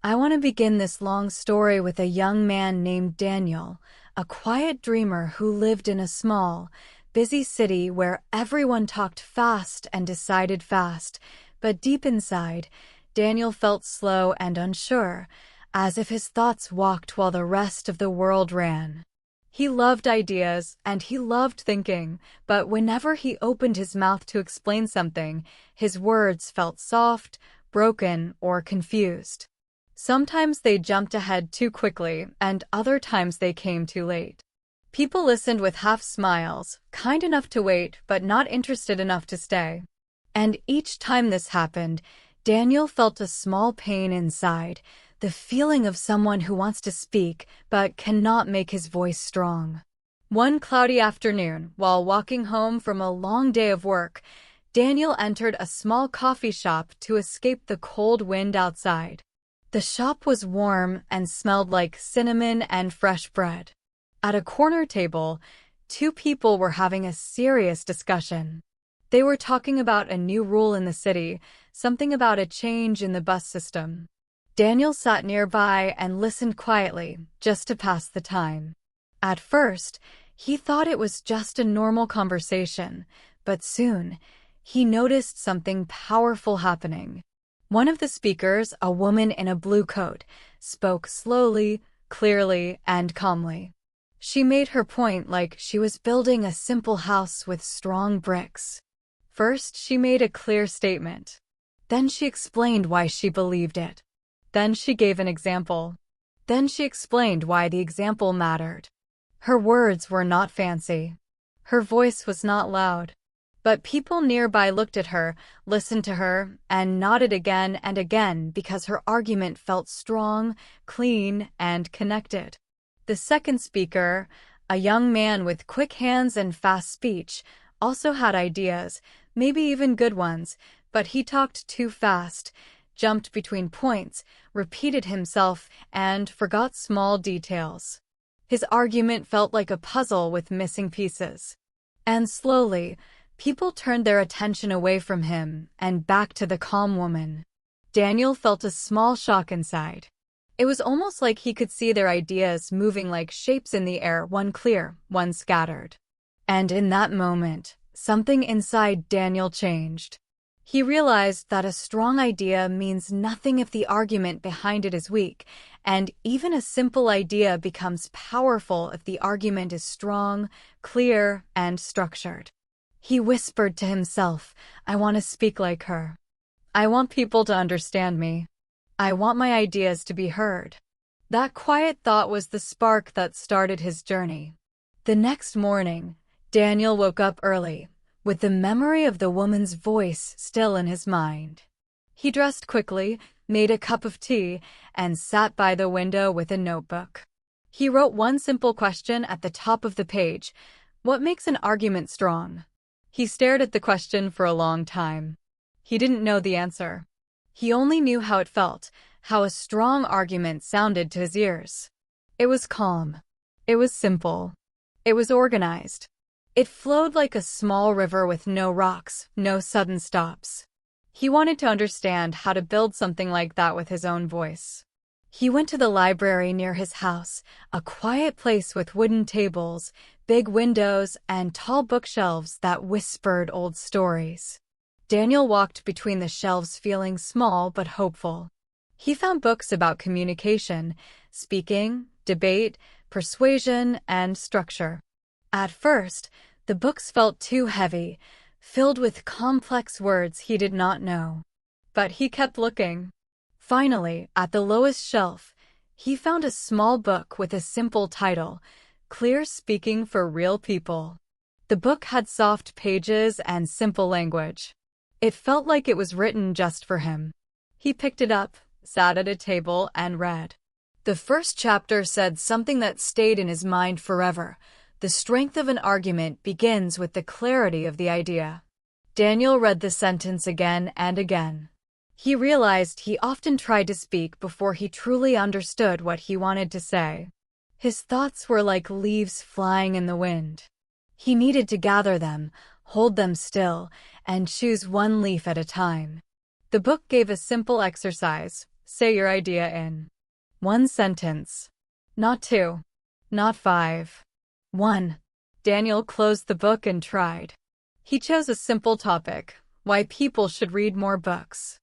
I want to begin this long story with a young man named Daniel, a quiet dreamer who lived in a small, busy city where everyone talked fast and decided fast, but deep inside, Daniel felt slow and unsure, as if his thoughts walked while the rest of the world ran. He loved ideas and he loved thinking, but whenever he opened his mouth to explain something, his words felt soft, broken, or confused. Sometimes they jumped ahead too quickly, and other times they came too late. People listened with half smiles, kind enough to wait, but not interested enough to stay. And each time this happened, Daniel felt a small pain inside, the feeling of someone who wants to speak, but cannot make his voice strong. One cloudy afternoon, while walking home from a long day of work, Daniel entered a small coffee shop to escape the cold wind outside. The shop was warm and smelled like cinnamon and fresh bread. At a corner table, two people were having a serious discussion. They were talking about a new rule in the city, something about a change in the bus system. Daniel sat nearby and listened quietly, just to pass the time. At first, he thought it was just a normal conversation, but soon, he noticed something powerful happening. One of the speakers, a woman in a blue coat, spoke slowly, clearly, and calmly. She made her point like she was building a simple house with strong bricks. First, she made a clear statement. Then she explained why she believed it. Then she gave an example. Then she explained why the example mattered. Her words were not fancy. Her voice was not loud. But people nearby looked at her, listened to her, and nodded again and again because her argument felt strong, clean, and connected. The second speaker, a young man with quick hands and fast speech, also had ideas, maybe even good ones, but he talked too fast, jumped between points, repeated himself, and forgot small details. His argument felt like a puzzle with missing pieces. And slowly, people turned their attention away from him and back to the calm woman. Daniel felt a small shock inside. It was almost like he could see their ideas moving like shapes in the air, one clear, one scattered. And in that moment, something inside Daniel changed. He realized that a strong idea means nothing if the argument behind it is weak, and even a simple idea becomes powerful if the argument is strong, clear, and structured. He whispered to himself, I want to speak like her. I want people to understand me. I want my ideas to be heard. That quiet thought was the spark that started his journey. The next morning, Daniel woke up early, with the memory of the woman's voice still in his mind. He dressed quickly, made a cup of tea, and sat by the window with a notebook. He wrote one simple question at the top of the page: what makes an argument strong? He stared at the question for a long time. He didn't know the answer. He only knew how it felt, how a strong argument sounded to his ears. It was calm. It was simple. It was organized. It flowed like a small river with no rocks, no sudden stops. He wanted to understand how to build something like that with his own voice. He went to the library near his house, a quiet place with wooden tables, big windows, and tall bookshelves that whispered old stories. Daniel walked between the shelves feeling small but hopeful. He found books about communication, speaking, debate, persuasion, and structure. At first, the books felt too heavy, filled with complex words he did not know. But he kept looking. Finally, at the lowest shelf, he found a small book with a simple title, Clear Speaking for Real People. The book had soft pages and simple language. It felt like it was written just for him. He picked it up, sat at a table, and read. The first chapter said something that stayed in his mind forever. The strength of an argument begins with the clarity of the idea. Daniel read the sentence again and again. He realized he often tried to speak before he truly understood what he wanted to say. His thoughts were like leaves flying in the wind. He needed to gather them, hold them still, and choose one leaf at a time. The book gave a simple exercise: Say your idea in 1 sentence. Not 2. Not 5. 1. Daniel closed the book and tried. He chose a simple topic: why people should read more books.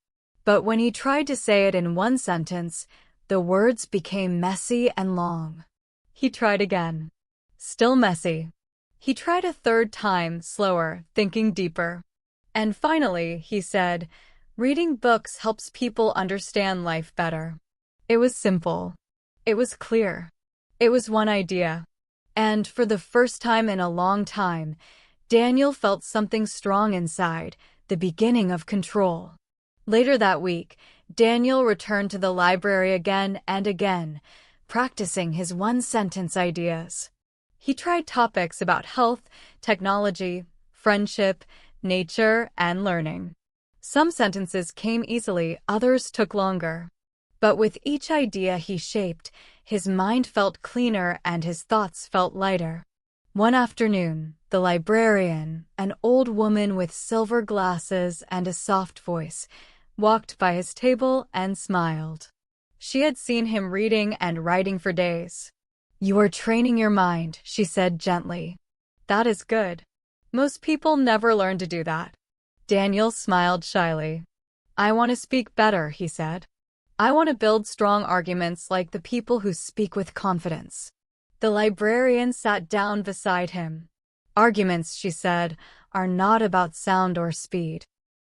But when he tried to say it in 1 sentence, the words became messy and long. He tried again. Still messy. He tried a third time, slower, thinking deeper. And finally, he said, reading books helps people understand life better. It was simple. It was clear. It was one idea. And for the first time in a long time, Daniel felt something strong inside, the beginning of control. Later that week, Daniel returned to the library again and again, practicing his 1 sentence ideas. He tried topics about health, technology, friendship, nature, and learning. Some sentences came easily, others took longer. But with each idea he shaped, his mind felt cleaner and his thoughts felt lighter. One afternoon, the librarian, an old woman with silver glasses and a soft voice, walked by his table and smiled. She had seen him reading and writing for days. "You are training your mind," she said gently. "That is good. Most people never learn to do that." Daniel smiled shyly. "I want to speak better," he said. "I want to build strong arguments like the people who speak with confidence." The librarian sat down beside him. "Arguments," she said, "are not about sound or speed.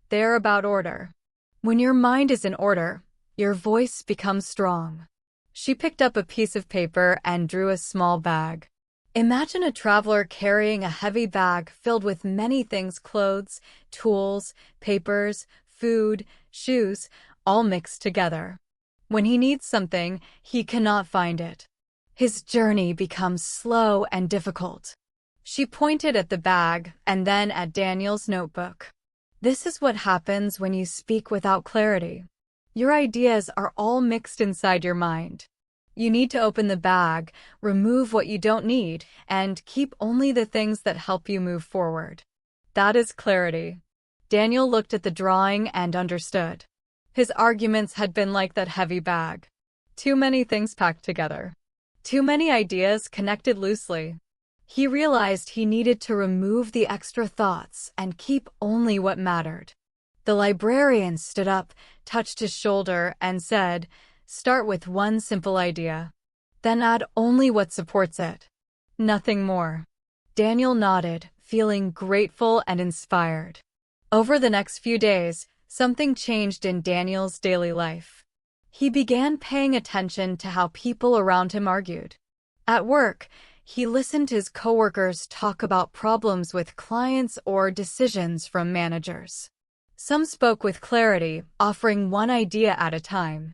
They are about order. When your mind is in order, your voice becomes strong." She picked up a piece of paper and drew a small bag. Imagine a traveler carrying a heavy bag filled with many things: clothes, tools, papers, food, shoes, all mixed together. When he needs something, he cannot find it. His journey becomes slow and difficult. She pointed at the bag and then at Daniel's notebook. This is what happens when you speak without clarity. Your ideas are all mixed inside your mind. You need to open the bag, remove what you don't need, and keep only the things that help you move forward. That is clarity. Daniel looked at the drawing and understood. His arguments had been like that heavy bag. Too many things packed together. Too many ideas connected loosely. He realized he needed to remove the extra thoughts and keep only what mattered. The librarian stood up, touched his shoulder, and said, "Start with one simple idea. Then add only what supports it. Nothing more." Daniel nodded, feeling grateful and inspired. Over the next few days, something changed in Daniel's daily life. He began paying attention to how people around him argued. At work, he listened to his coworkers talk about problems with clients or decisions from managers. Some spoke with clarity, offering one idea at a time.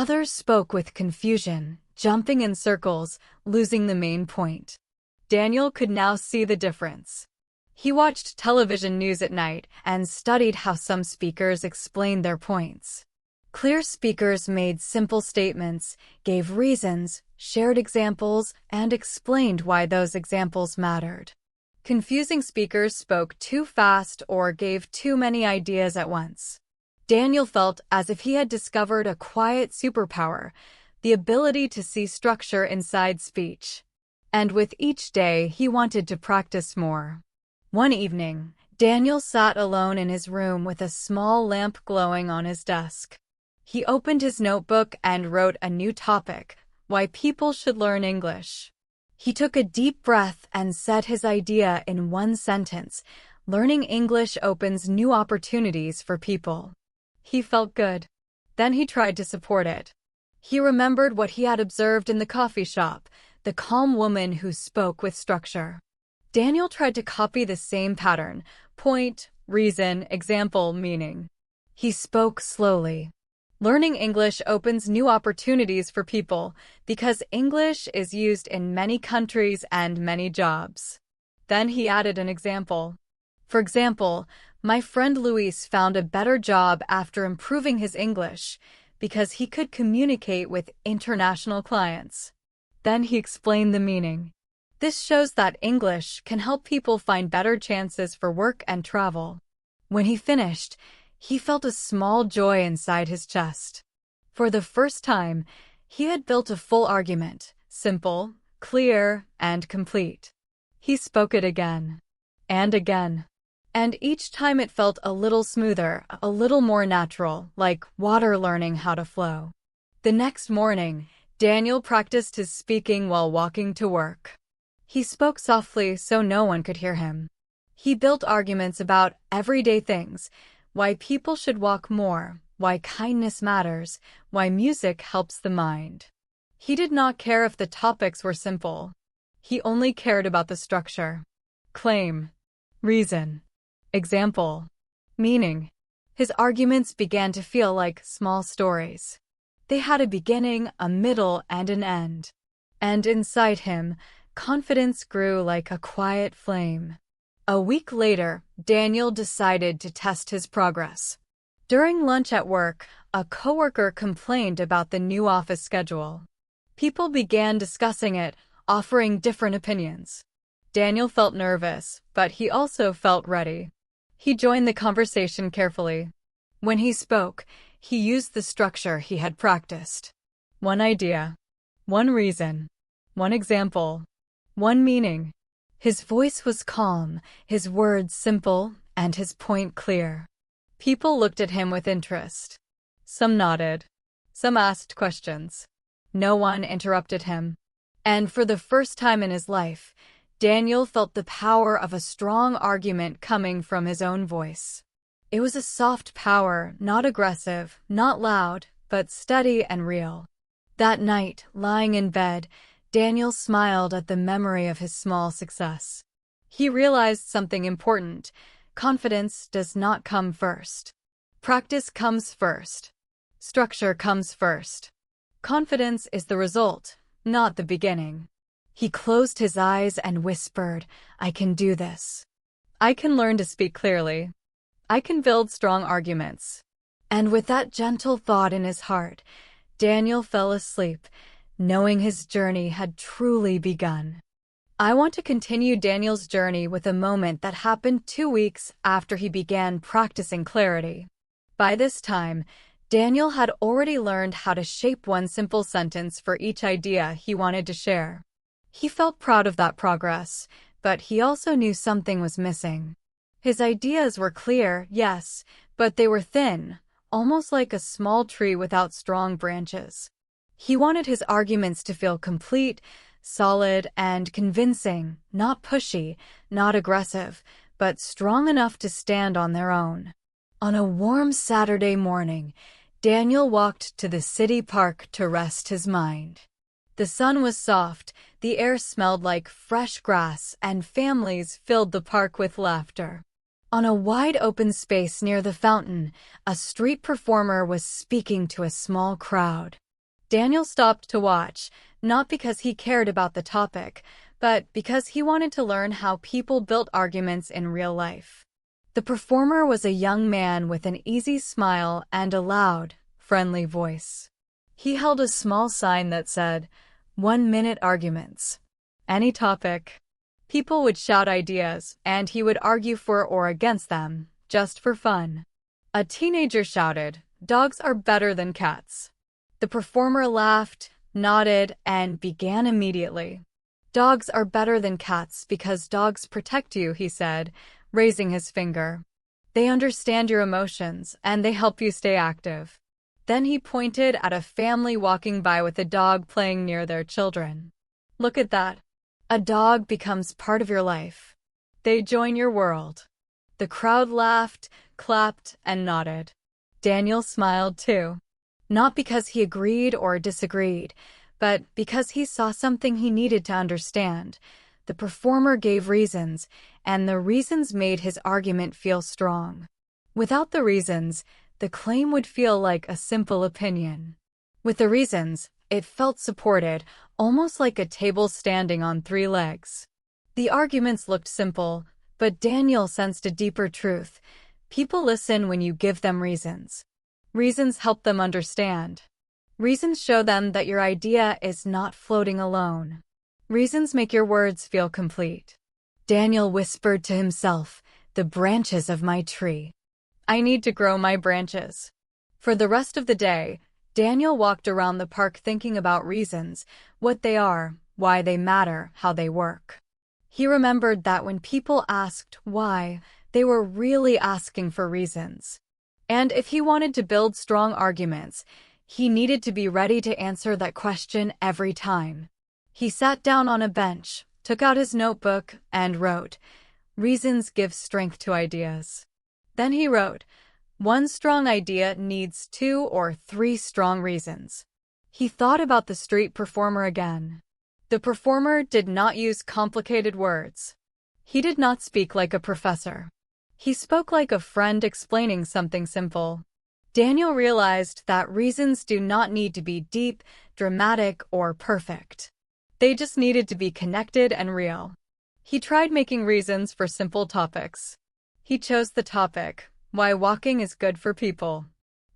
Others spoke with confusion, jumping in circles, losing the main point. Daniel could now see the difference. He watched television news at night and studied how some speakers explained their points. Clear speakers made simple statements, gave reasons, shared examples, and explained why those examples mattered. Confusing speakers spoke too fast or gave too many ideas at once. Daniel felt as if he had discovered a quiet superpower, the ability to see structure inside speech. And with each day, he wanted to practice more. One evening, Daniel sat alone in his room with a small lamp glowing on his desk. He opened his notebook and wrote a new topic: why people should learn English. He took a deep breath and said his idea in 1 sentence: learning English opens new opportunities for people. He felt good. Then he tried to support it. He remembered what he had observed in the coffee shop, the calm woman who spoke with structure. Daniel tried to copy the same pattern: point, reason, example, meaning. He spoke slowly. Learning English opens new opportunities for people because English is used in many countries and many jobs. Then he added an example. For example, my friend Luis found a better job after improving his English because he could communicate with international clients. Then he explained the meaning. This shows that English can help people find better chances for work and travel. When he finished, he felt a small joy inside his chest. For the first time, he had built a full argument, simple, clear, and complete. He spoke it again and again, and each time it felt a little smoother, a little more natural, like water learning how to flow. The next morning, Daniel practiced his speaking while walking to work. He spoke softly so no one could hear him. He built arguments about everyday things, why people should walk more, why kindness matters, why music helps the mind. He did not care if the topics were simple. He only cared about the structure. Claim, reason, example, meaning. His arguments began to feel like small stories. They had a beginning, a middle, and an end. And inside him, confidence grew like a quiet flame. A week later, Daniel decided to test his progress. During lunch at work, a coworker complained about the new office schedule. People began discussing it, offering different opinions. Daniel felt nervous, but he also felt ready. He joined the conversation carefully. When he spoke, he used the structure he had practiced. One idea, one reason, one example, one meaning. His voice was calm, his words simple, and his point clear. People looked at him with interest. Some nodded. Some asked questions. No one interrupted him. And for the first time in his life, Daniel felt the power of a strong argument coming from his own voice. It was a soft power, not aggressive, not loud, but steady and real. That night, lying in bed, Daniel smiled at the memory of his small success. He realized something important. Confidence does not come first. Practice comes first. Structure comes first. Confidence is the result, not the beginning. He closed his eyes and whispered, "I can do this. I can learn to speak clearly. I can build strong arguments." And with that gentle thought in his heart, Daniel fell asleep, knowing his journey had truly begun. I want to continue Daniel's journey with a moment that happened 2 weeks after he began practicing clarity. By this time, Daniel had already learned how to shape one simple sentence for each idea he wanted to share. He felt proud of that progress, but he also knew something was missing. His ideas were clear, yes, but they were thin, almost like a small tree without strong branches. He wanted his arguments to feel complete, solid, and convincing, not pushy, not aggressive, but strong enough to stand on their own. On a warm Saturday morning, Daniel walked to the city park to rest his mind. The sun was soft, the air smelled like fresh grass, and families filled the park with laughter. On a wide open space near the fountain, a street performer was speaking to a small crowd. Daniel stopped to watch, not because he cared about the topic, but because he wanted to learn how people built arguments in real life. The performer was a young man with an easy smile and a loud, friendly voice. He held a small sign that said, "1-minute arguments." Any topic. People would shout ideas, and he would argue for or against them, just for fun. A teenager shouted, "Dogs are better than cats." The performer laughed, nodded, and began immediately. "Dogs are better than cats because dogs protect you," he said, raising his finger. "They understand your emotions, and they help you stay active." Then he pointed at a family walking by with a dog playing near their children. "Look at that. A dog becomes part of your life. They join your world." The crowd laughed, clapped, and nodded. Daniel smiled too. Not because he agreed or disagreed, but because he saw something he needed to understand. The performer gave reasons, and the reasons made his argument feel strong. Without the reasons, the claim would feel like a simple opinion. With the reasons, it felt supported, almost like a table standing on 3 legs. The arguments looked simple, but Daniel sensed a deeper truth. People listen when you give them reasons. Reasons help them understand. Reasons show them that your idea is not floating alone. Reasons make your words feel complete. Daniel whispered to himself, "The branches of my tree. I need to grow my branches." For the rest of the day, Daniel walked around the park thinking about reasons, what they are, why they matter, how they work. He remembered that when people asked why, they were really asking for reasons. And if he wanted to build strong arguments, he needed to be ready to answer that question every time. He sat down on a bench, took out his notebook, and wrote, "Reasons give strength to ideas." Then he wrote, "One strong idea needs 2 or 3 strong reasons." He thought about the street performer again. The performer did not use complicated words. He did not speak like a professor. He spoke like a friend explaining something simple. Daniel realized that reasons do not need to be deep, dramatic, or perfect. They just needed to be connected and real. He tried making reasons for simple topics. He chose the topic, why walking is good for people.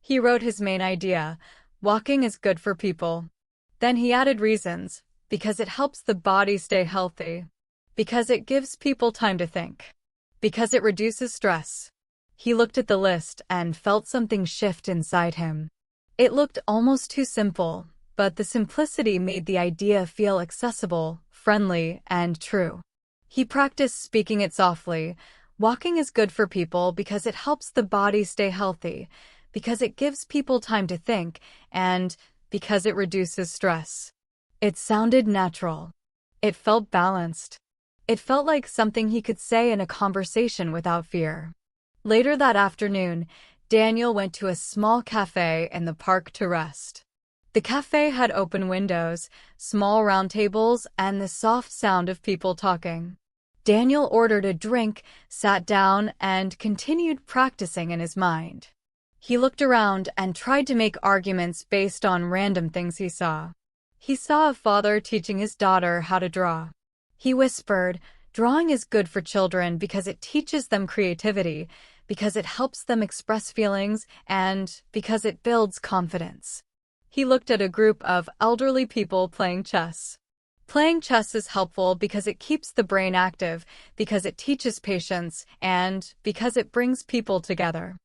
He wrote his main idea, walking is good for people. Then he added reasons, because it helps the body stay healthy, because it gives people time to think, because it reduces stress. He looked at the list and felt something shift inside him. It looked almost too simple, but the simplicity made the idea feel accessible, friendly, and true. He practiced speaking it softly. Walking is good for people because it helps the body stay healthy, because it gives people time to think, and because it reduces stress. It sounded natural. It felt balanced. It felt like something he could say in a conversation without fear. Later that afternoon, Daniel went to a small cafe in the park to rest. The cafe had open windows, small round tables, and the soft sound of people talking. Daniel ordered a drink, sat down, and continued practicing in his mind. He looked around and tried to make arguments based on random things he saw. He saw a father teaching his daughter how to draw. He whispered, "Drawing is good for children because it teaches them creativity, because it helps them express feelings, and because it builds confidence." He looked at a group of elderly people playing chess. Playing chess is helpful because it keeps the brain active, because it teaches patience, and because it brings people together.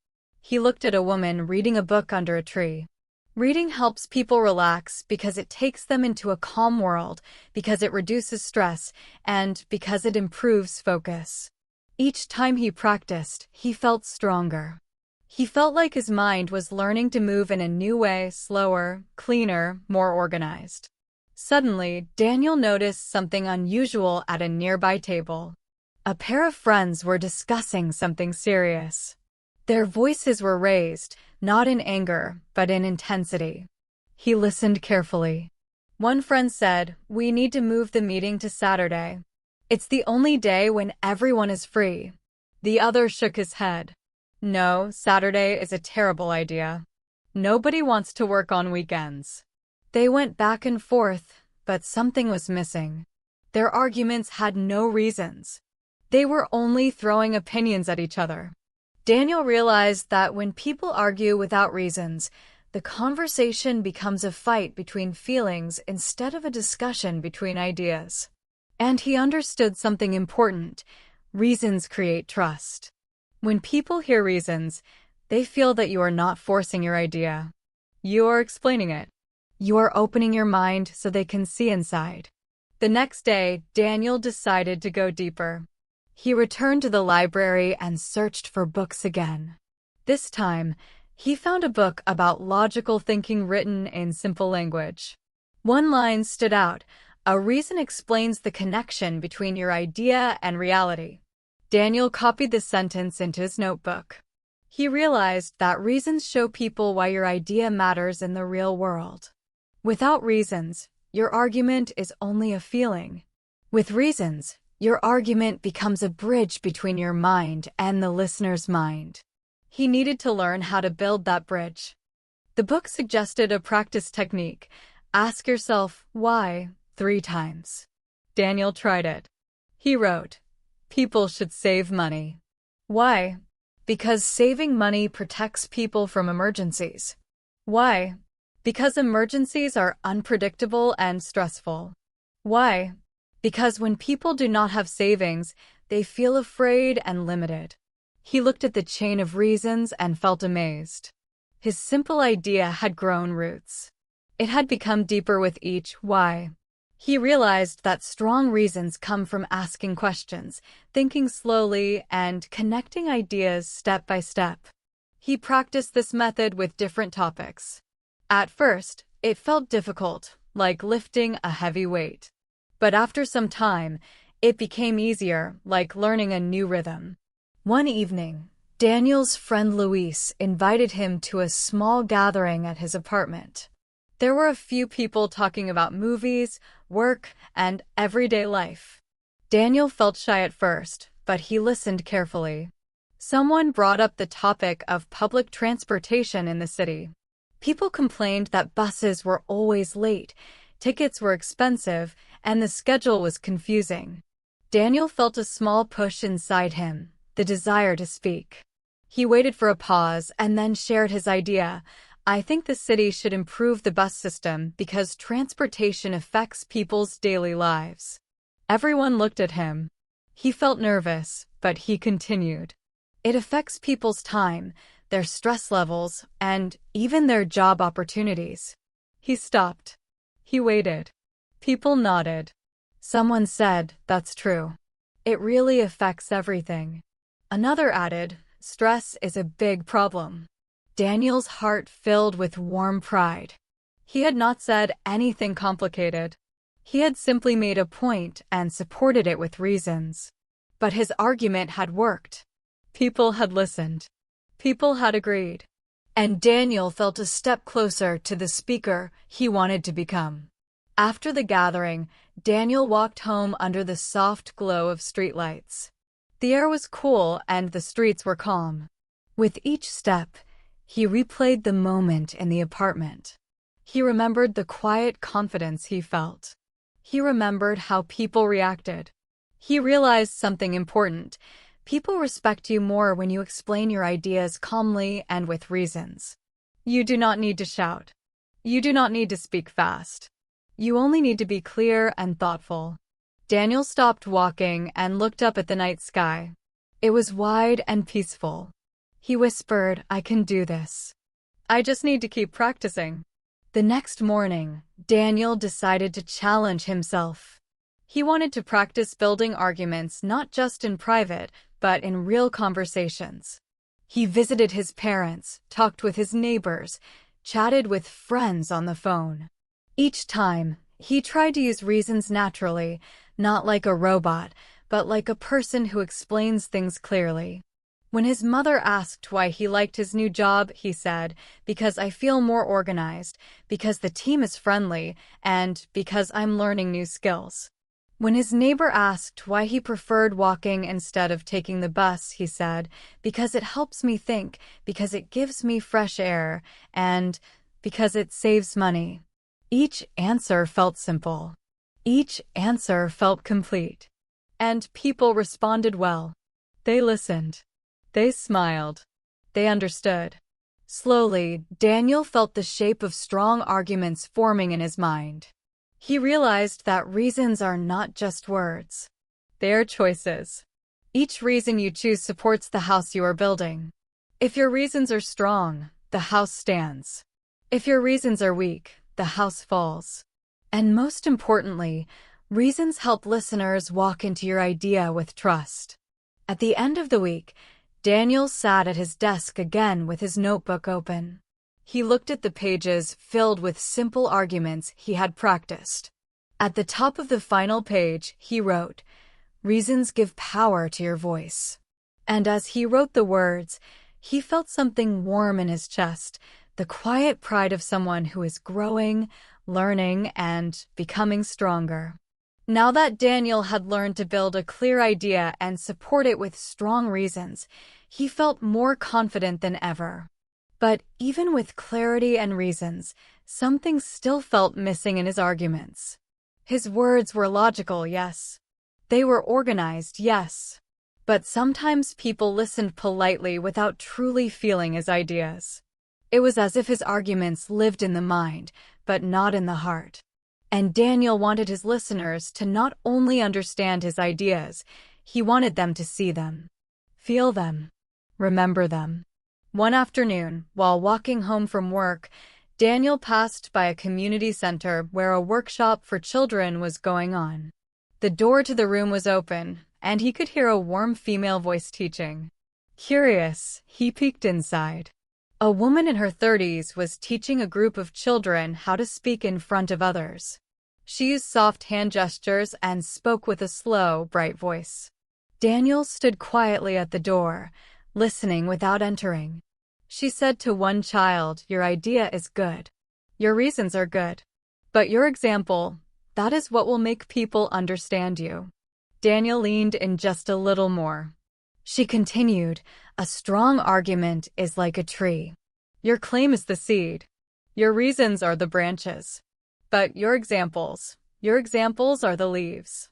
He looked at a woman reading a book under a tree. Reading helps people relax because it takes them into a calm world, because it reduces stress, and because it improves focus. Each time he practiced, he felt stronger. He felt like his mind was learning to move in a new way, slower, cleaner, more organized. Suddenly, Daniel noticed something unusual at a nearby table. A pair of friends were discussing something serious. Their voices were raised, not in anger, but in intensity. He listened carefully. One friend said, "We need to move the meeting to Saturday. It's the only day when everyone is free." The other shook his head. "No, Saturday is a terrible idea. Nobody wants to work on weekends." They went back and forth, but something was missing. Their arguments had no reasons. They were only throwing opinions at each other. Daniel realized that when people argue without reasons, the conversation becomes a fight between feelings instead of a discussion between ideas. And he understood something important: reasons create trust. When people hear reasons, they feel that you are not forcing your idea. You are explaining it. You are opening your mind so they can see inside. The next day, Daniel decided to go deeper. He returned to the library and searched for books again. This time, he found a book about logical thinking written in simple language. One line stood out: "A reason explains the connection between your idea and reality." Daniel copied this sentence into his notebook. He realized that reasons show people why your idea matters in the real world. Without reasons, your argument is only a feeling. With reasons, your argument becomes a bridge between your mind and the listener's mind. He needed to learn how to build that bridge. The book suggested a practice technique. Ask yourself, why, 3 times. Daniel tried it. He wrote, "People should save money." Why? Because saving money protects people from emergencies. Why? Because emergencies are unpredictable and stressful. Why? Because when people do not have savings, they feel afraid and limited. He looked at the chain of reasons and felt amazed. His simple idea had grown roots. It had become deeper with each why. He realized that strong reasons come from asking questions, thinking slowly, and connecting ideas step by step. He practiced this method with different topics. At first, it felt difficult, like lifting a heavy weight. But after some time, it became easier, like learning a new rhythm. One evening, Daniel's friend Luis invited him to a small gathering at his apartment. There were a few people talking about movies, work, and everyday life. Daniel felt shy at first, but he listened carefully. Someone brought up the topic of public transportation in the city. People complained that buses were always late, tickets were expensive, and the schedule was confusing. Daniel felt a small push inside him, the desire to speak. He waited for a pause and then shared his idea. I think the city should improve the bus system because transportation affects people's daily lives. Everyone looked at him. He felt nervous, but he continued. It affects people's time, their stress levels, and even their job opportunities. He stopped. He waited. People nodded. Someone said, that's true. It really affects everything. Another added, stress is a big problem. Daniel's heart filled with warm pride. He had not said anything complicated. He had simply made a point and supported it with reasons. But his argument had worked. People had listened. People had agreed. And Daniel felt a step closer to the speaker he wanted to become. After the gathering, Daniel walked home under the soft glow of streetlights. The air was cool and the streets were calm. With each step, he replayed the moment in the apartment. He remembered the quiet confidence he felt. He remembered how people reacted. He realized something important. People respect you more when you explain your ideas calmly and with reasons. You do not need to shout. You do not need to speak fast. You only need to be clear and thoughtful. Daniel stopped walking and looked up at the night sky. It was wide and peaceful. He whispered, I can do this. I just need to keep practicing. The next morning, Daniel decided to challenge himself. He wanted to practice building arguments not just in private, but in real conversations. He visited his parents, talked with his neighbors, chatted with friends on the phone. Each time, he tried to use reasons naturally, not like a robot, but like a person who explains things clearly. When his mother asked why he liked his new job, he said, because I feel more organized, because the team is friendly, and because I'm learning new skills. When his neighbor asked why he preferred walking instead of taking the bus, he said, because it helps me think, because it gives me fresh air, and because it saves money. Each answer felt simple. Each answer felt complete. And people responded well. They listened. They smiled. They understood. Slowly, Daniel felt the shape of strong arguments forming in his mind. He realized that reasons are not just words. They are choices. Each reason you choose supports the house you are building. If your reasons are strong, the house stands. If your reasons are weak, the house falls. And most importantly, reasons help listeners walk into your idea with trust. At the end of the week, Daniel sat at his desk again with his notebook open. He looked at the pages filled with simple arguments he had practiced. At the top of the final page, he wrote, "Reasons give power to your voice." And as he wrote the words, he felt something warm in his chest, the quiet pride of someone who is growing, learning, and becoming stronger. Now that Daniel had learned to build a clear idea and support it with strong reasons, he felt more confident than ever. But even with clarity and reasons, something still felt missing in his arguments. His words were logical, yes. They were organized, yes. But sometimes people listened politely without truly feeling his ideas. It was as if his arguments lived in the mind, but not in the heart. And Daniel wanted his listeners to not only understand his ideas, he wanted them to see them, feel them, remember them. One afternoon, while walking home from work, Daniel passed by a community center where a workshop for children was going on. The door to the room was open, and he could hear a warm female voice teaching. Curious, he peeked inside. A woman in her 30s was teaching a group of children how to speak in front of others. She used soft hand gestures and spoke with a slow, bright voice. Daniel stood quietly at the door, listening without entering. She said to one child, "Your idea is good. Your reasons are good. But your example, that is what will make people understand you." Daniel leaned in just a little more. She continued, "A strong argument is like a tree. Your claim is the seed. Your reasons are the branches. But your examples are the leaves.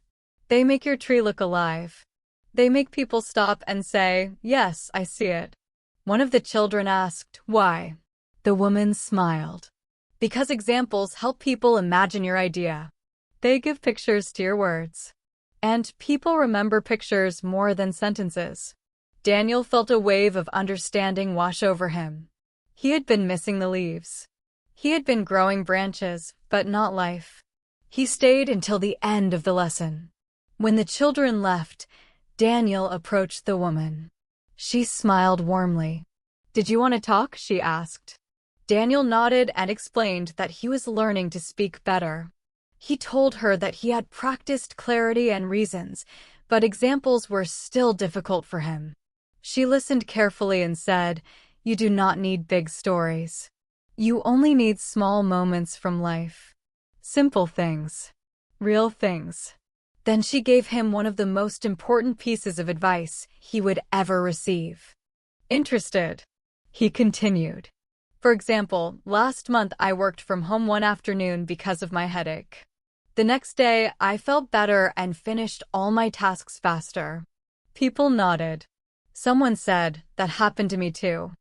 They make your tree look alive. They make people stop and say, 'Yes, I see it.'" One of the children asked, "Why?" The woman smiled. "Because examples help people imagine your idea. They give pictures to your words. And people remember pictures more than sentences." Daniel felt a wave of understanding wash over him. He had been missing the leaves. He had been growing branches, but not life. He stayed until the end of the lesson. When the children left, Daniel approached the woman. She smiled warmly. "Did you want to talk?" she asked. Daniel nodded and explained that he was learning to speak better. He told her that he had practiced clarity and reasons, but examples were still difficult for him. She listened carefully and said, "You do not need big stories. You only need small moments from life. Simple things. Real things." Then she gave him one of the most important pieces of advice he would ever receive. "Interested?" he continued. "For example, last month I worked from home one afternoon because of my headache. The next day, I felt better and finished all my tasks faster." People nodded. Someone said, "That happened to me too."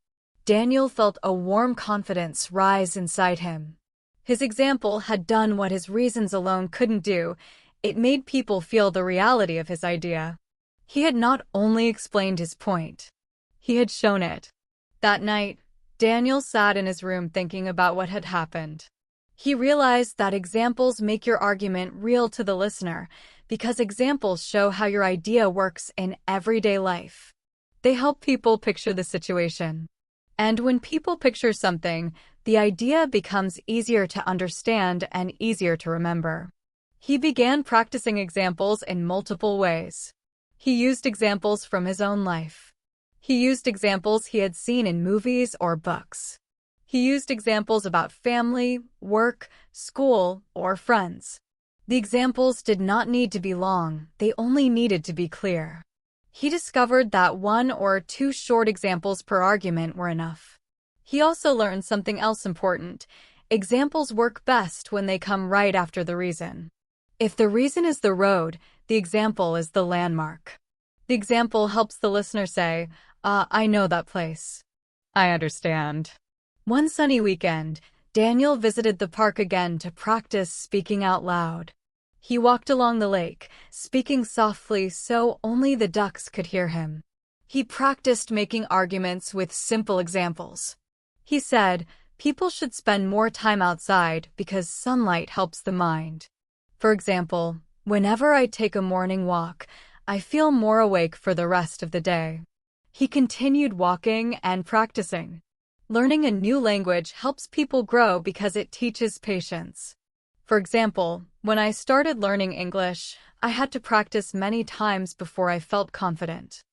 Daniel felt a warm confidence rise inside him. His example had done what his reasons alone couldn't do. It made people feel the reality of his idea. He had not only explained his point, he had shown it. That night, Daniel sat in his room thinking about what had happened. He realized that examples make your argument real to the listener because examples show how your idea works in everyday life. They help people picture the situation. And when people picture something, the idea becomes easier to understand and easier to remember. He began practicing examples in multiple ways. He used examples from his own life. He used examples he had seen in movies or books. He used examples about family, work, school, or friends. The examples did not need to be long, they only needed to be clear. He discovered that 1 or 2 short examples per argument were enough. He also learned something else important. Examples work best when they come right after the reason. If the reason is the road, the example is the landmark. The example helps the listener say, "I know that place. I understand." One sunny weekend, Daniel visited the park again to practice speaking out loud. He walked along the lake, speaking softly so only the ducks could hear him. He practiced making arguments with simple examples. He said, "People should spend more time outside because sunlight helps the mind. For example, whenever I take a morning walk, I feel more awake for the rest of the day." He continued walking and practicing. Learning a new language helps people grow because it teaches patience. For example, when I started learning English, I had to practice many times before I felt confident.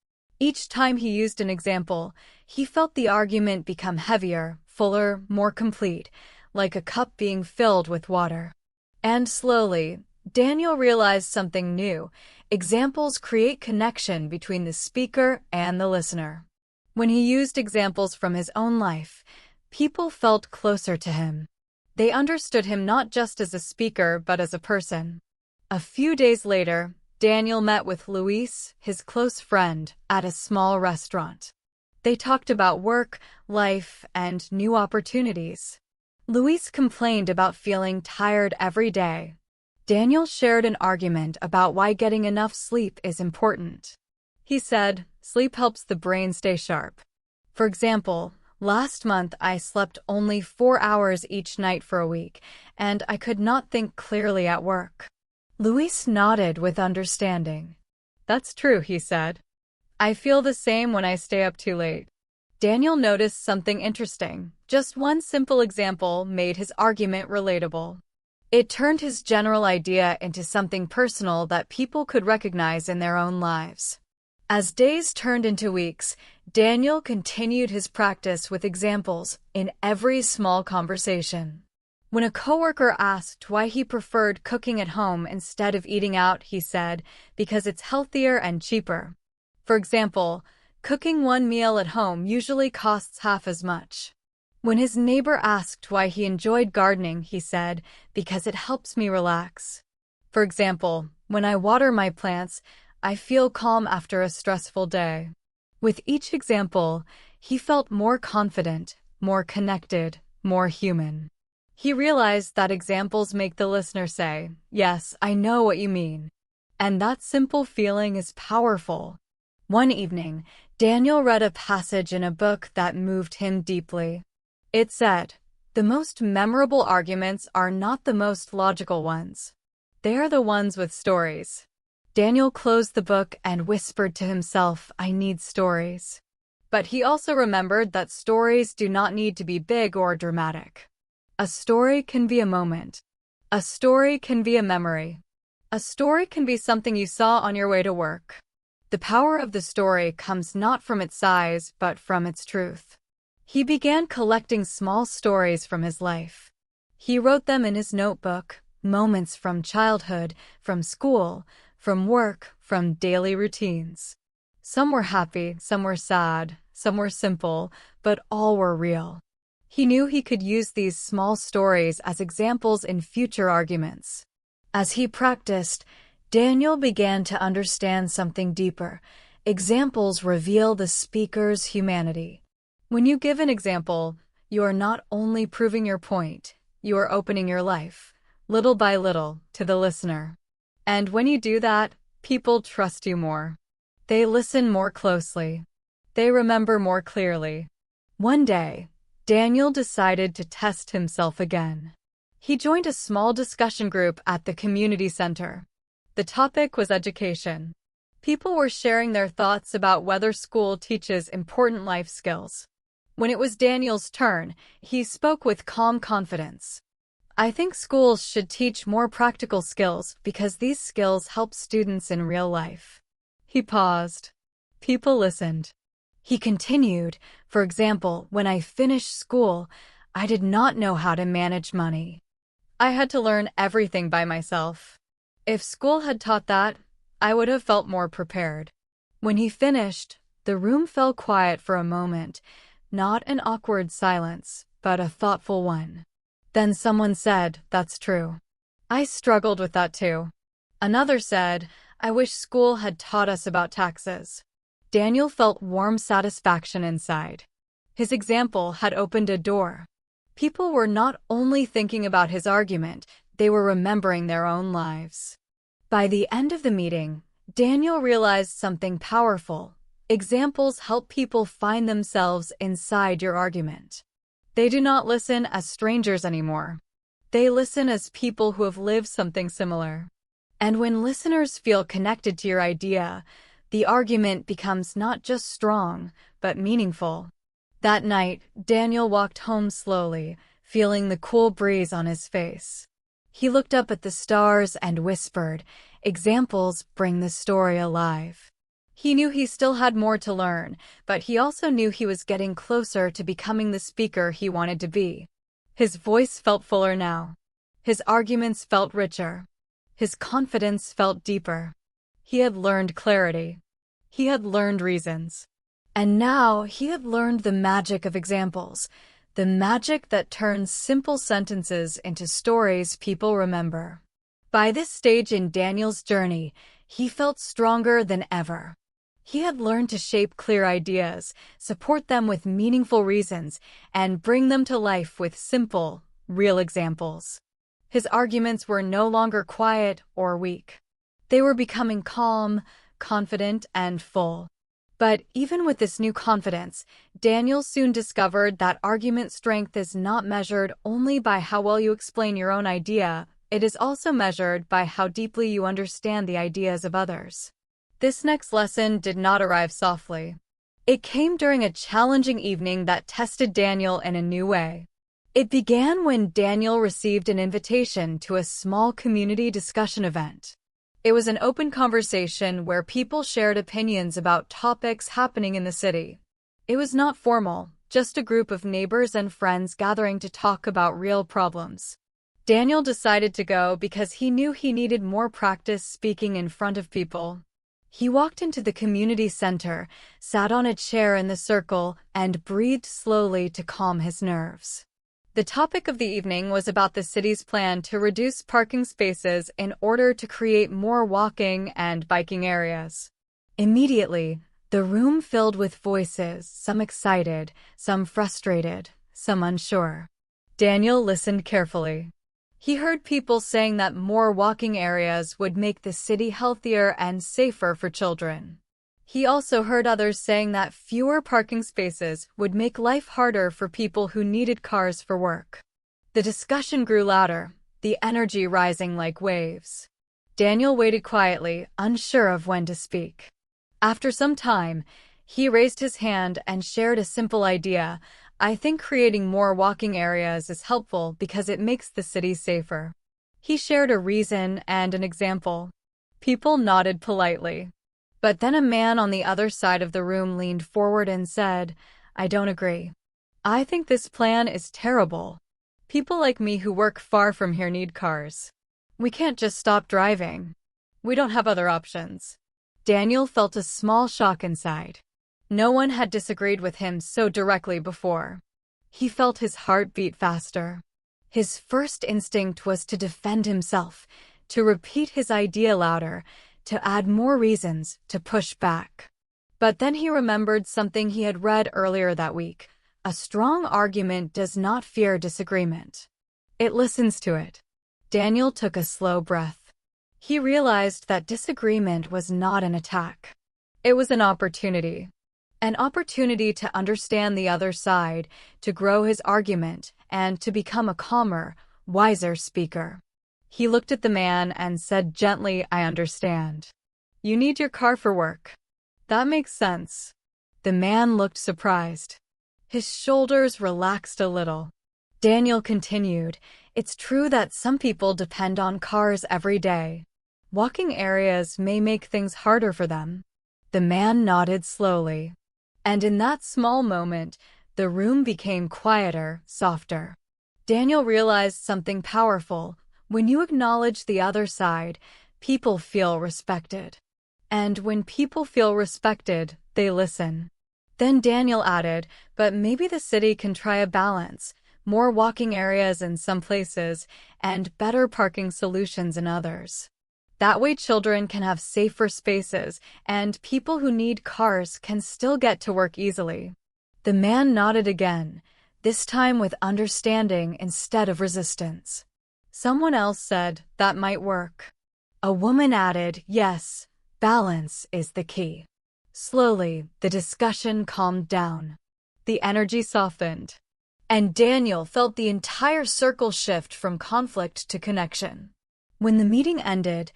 Each time he used an example, he felt the argument become heavier, fuller, more complete, like a cup being filled with water. And slowly, Daniel realized something new. Examples create connection between the speaker and the listener. When he used examples from his own life, people felt closer to him. They understood him not just as a speaker but as a person. A few days later, Daniel met with Luis, his close friend, at a small restaurant. They talked about work, life, and new opportunities. Luis complained about feeling tired every day. Daniel shared an argument about why getting enough sleep is important. He said, "Sleep helps the brain stay sharp. For example, Last month, I slept only 4 hours each night for a week, and I could not think clearly at work. Luis nodded with understanding. That's true, he said. I feel the same when I stay up too late. Daniel noticed something interesting. Just one simple example made his argument relatable. It turned his general idea into something personal that people could recognize in their own lives. As days turned into weeks, Daniel continued his practice with examples in every small conversation. When a coworker asked why he preferred cooking at home instead of eating out, he said, because it's healthier and cheaper. For example, cooking one meal at home usually costs half as much. When his neighbor asked why he enjoyed gardening, he said, because it helps me relax. For example, when I water my plants, I feel calm after a stressful day. With each example, he felt more confident, more connected, more human. He realized that examples make the listener say, "Yes, I know what you mean." And that simple feeling is powerful. One evening, Daniel read a passage in a book that moved him deeply. It said, "The most memorable arguments are not the most logical ones. They are the ones with stories." Daniel closed the book and whispered to himself, "I need stories." But he also remembered that stories do not need to be big or dramatic. A story can be a moment. A story can be a memory. A story can be something you saw on your way to work. The power of the story comes not from its size, but from its truth. He began collecting small stories from his life. He wrote them in his notebook, moments from childhood, from school, from work, from daily routines. Some were happy, some were sad, some were simple, but all were real. He knew he could use these small stories as examples in future arguments. As he practiced, Daniel began to understand something deeper. Examples reveal the speaker's humanity. When you give an example, you are not only proving your point, you are opening your life, little by little, to the listener. And when you do that, people trust you more. They listen more closely. They remember more clearly. One day, Daniel decided to test himself again. He joined a small discussion group at the community center. The topic was education. People were sharing their thoughts about whether school teaches important life skills. When it was Daniel's turn, he spoke with calm confidence. "I think schools should teach more practical skills because these skills help students in real life." He paused. People listened. He continued, "For example, when I finished school, I did not know how to manage money. I had to learn everything by myself. If school had taught that, I would have felt more prepared." When he finished, the room fell quiet for a moment, not an awkward silence, but a thoughtful one. Then someone said, "That's true. I struggled with that too." Another said, "I wish school had taught us about taxes." Daniel felt warm satisfaction inside. His example had opened a door. People were not only thinking about his argument, they were remembering their own lives. By the end of the meeting, Daniel realized something powerful. Examples help people find themselves inside your argument. They do not listen as strangers anymore. They listen as people who have lived something similar. And when listeners feel connected to your idea, the argument becomes not just strong, but meaningful. That night, Daniel walked home slowly, feeling the cool breeze on his face. He looked up at the stars and whispered, "Examples bring the story alive." He knew he still had more to learn, but he also knew he was getting closer to becoming the speaker he wanted to be. His voice felt fuller now. His arguments felt richer. His confidence felt deeper. He had learned clarity. He had learned reasons. And now he had learned the magic of examples, the magic that turns simple sentences into stories people remember. By this stage in Daniel's journey, he felt stronger than ever. He had learned to shape clear ideas, support them with meaningful reasons, and bring them to life with simple, real examples. His arguments were no longer quiet or weak. They were becoming calm, confident, and full. But even with this new confidence, Daniel soon discovered that argument strength is not measured only by how well you explain your own idea, it is also measured by how deeply you understand the ideas of others. This next lesson did not arrive softly. It came during a challenging evening that tested Daniel in a new way. It began when Daniel received an invitation to a small community discussion event. It was an open conversation where people shared opinions about topics happening in the city. It was not formal, just a group of neighbors and friends gathering to talk about real problems. Daniel decided to go because he knew he needed more practice speaking in front of people. He walked into the community center, sat on a chair in the circle, and breathed slowly to calm his nerves. The topic of the evening was about the city's plan to reduce parking spaces in order to create more walking and biking areas. Immediately, the room filled with voices, some excited, some frustrated, some unsure. Daniel listened carefully. He heard people saying that more walking areas would make the city healthier and safer for children. He also heard others saying that fewer parking spaces would make life harder for people who needed cars for work. The discussion grew louder, the energy rising like waves. Daniel waited quietly, unsure of when to speak. After some time, he raised his hand and shared a simple idea. I think creating more walking areas is helpful because it makes the city safer. He shared a reason and an example. People nodded politely. But then a man on the other side of the room leaned forward and said, I don't agree. I think this plan is terrible. People like me who work far from here need cars. We can't just stop driving. We don't have other options. Daniel felt a small shock inside. No one had disagreed with him so directly before. He felt his heart beat faster. His first instinct was to defend himself, to repeat his idea louder, to add more reasons to push back. But then he remembered something he had read earlier that week. A strong argument does not fear disagreement. It listens to it. Daniel took a slow breath. He realized that disagreement was not an attack. It was an opportunity. An opportunity to understand the other side, to grow his argument, and to become a calmer, wiser speaker. He looked at the man and said gently, I understand. You need your car for work. That makes sense. The man looked surprised. His shoulders relaxed a little. Daniel continued, it's true that some people depend on cars every day. Walking areas may make things harder for them. The man nodded slowly. And in that small moment, the room became quieter, softer. Daniel realized something powerful. When you acknowledge the other side, people feel respected. And when people feel respected, they listen. Then Daniel added, but maybe the city can try a balance, more walking areas in some places, and better parking solutions in others. That way children can have safer spaces, and people who need cars can still get to work easily. The man nodded again, this time with understanding instead of resistance. Someone else said, that might work. A woman added, yes, balance is the key. Slowly, the discussion calmed down. The energy softened. And Daniel felt the entire circle shift from conflict to connection. When the meeting ended,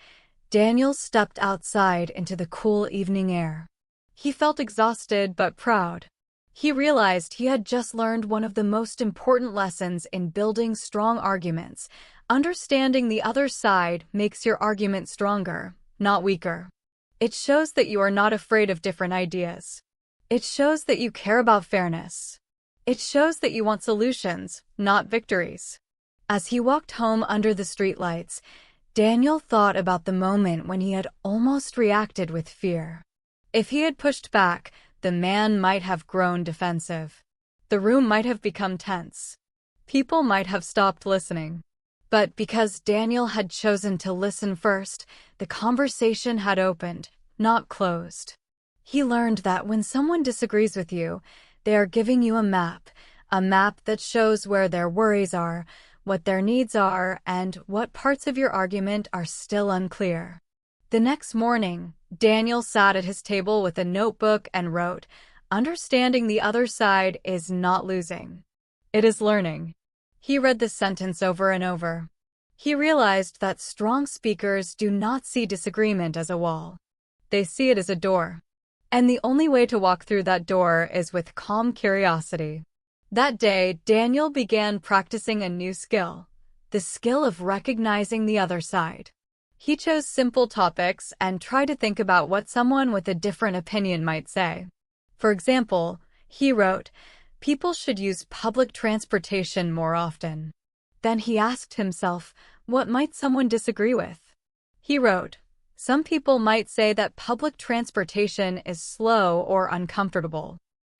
Daniel stepped outside into the cool evening air. He felt exhausted but proud. He realized he had just learned one of the most important lessons in building strong arguments. Understanding the other side makes your argument stronger, not weaker. It shows that you are not afraid of different ideas. It shows that you care about fairness. It shows that you want solutions, not victories. As he walked home under the streetlights, Daniel thought about the moment when he had almost reacted with fear. If he had pushed back, the man might have grown defensive. The room might have become tense. People might have stopped listening. But because Daniel had chosen to listen first, the conversation had opened, not closed. He learned that when someone disagrees with you, they are giving you a map that shows where their worries are, what their needs are, and what parts of your argument are still unclear. The next morning, Daniel sat at his table with a notebook and wrote, "Understanding the other side is not losing. It is learning." He read this sentence over and over. He realized that strong speakers do not see disagreement as a wall. They see it as a door. And the only way to walk through that door is with calm curiosity. That day, Daniel began practicing a new skill, the skill of recognizing the other side. He chose simple topics and tried to think about what someone with a different opinion might say. For example, he wrote, "People should use public transportation more often." Then he asked himself, what might someone disagree with? He wrote, "Some people might say that public transportation is slow or uncomfortable."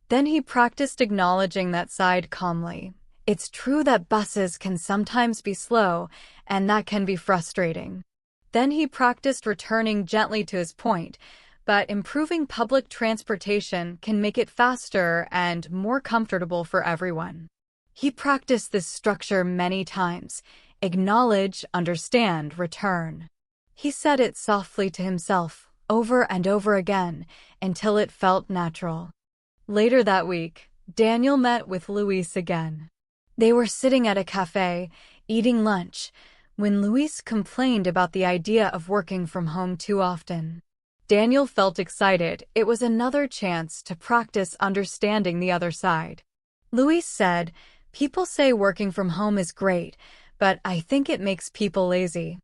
Then he practiced acknowledging that side calmly. It's true that buses can sometimes be slow, and that can be frustrating. Then he practiced returning gently to his point, but improving public transportation can make it faster and more comfortable for everyone. He practiced this structure many times. Acknowledge, understand, return. He said it softly to himself, over and over again, until it felt natural. Later that week, Daniel met with Luis again. They were sitting at a cafe, eating lunch, when Luis complained about the idea of working from home too often. Daniel felt excited. It was another chance to practice understanding the other side. Luis said, "People say working from home is great, but I think it makes people lazy."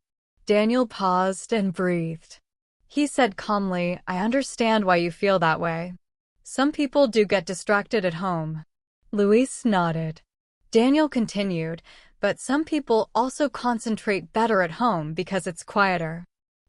Daniel paused and breathed. He said calmly, "I understand why you feel that way. Some people do get distracted at home." Luis nodded. Daniel continued, "But some people also concentrate better at home because it's quieter.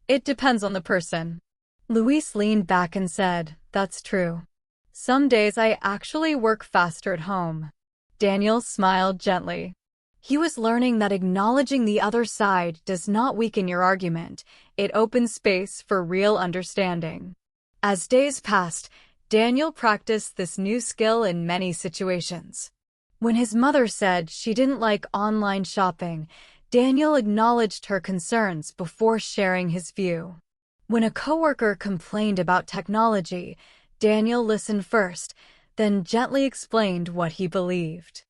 It depends on the person." Luis leaned back and said, "That's true. Some days I actually work faster at home." Daniel smiled gently. He was learning that acknowledging the other side does not weaken your argument. It opens space for real understanding. As days passed, Daniel practiced this new skill in many situations. When his mother said she didn't like online shopping, Daniel acknowledged her concerns before sharing his view. When a coworker complained about technology, Daniel listened first, then gently explained what he believed.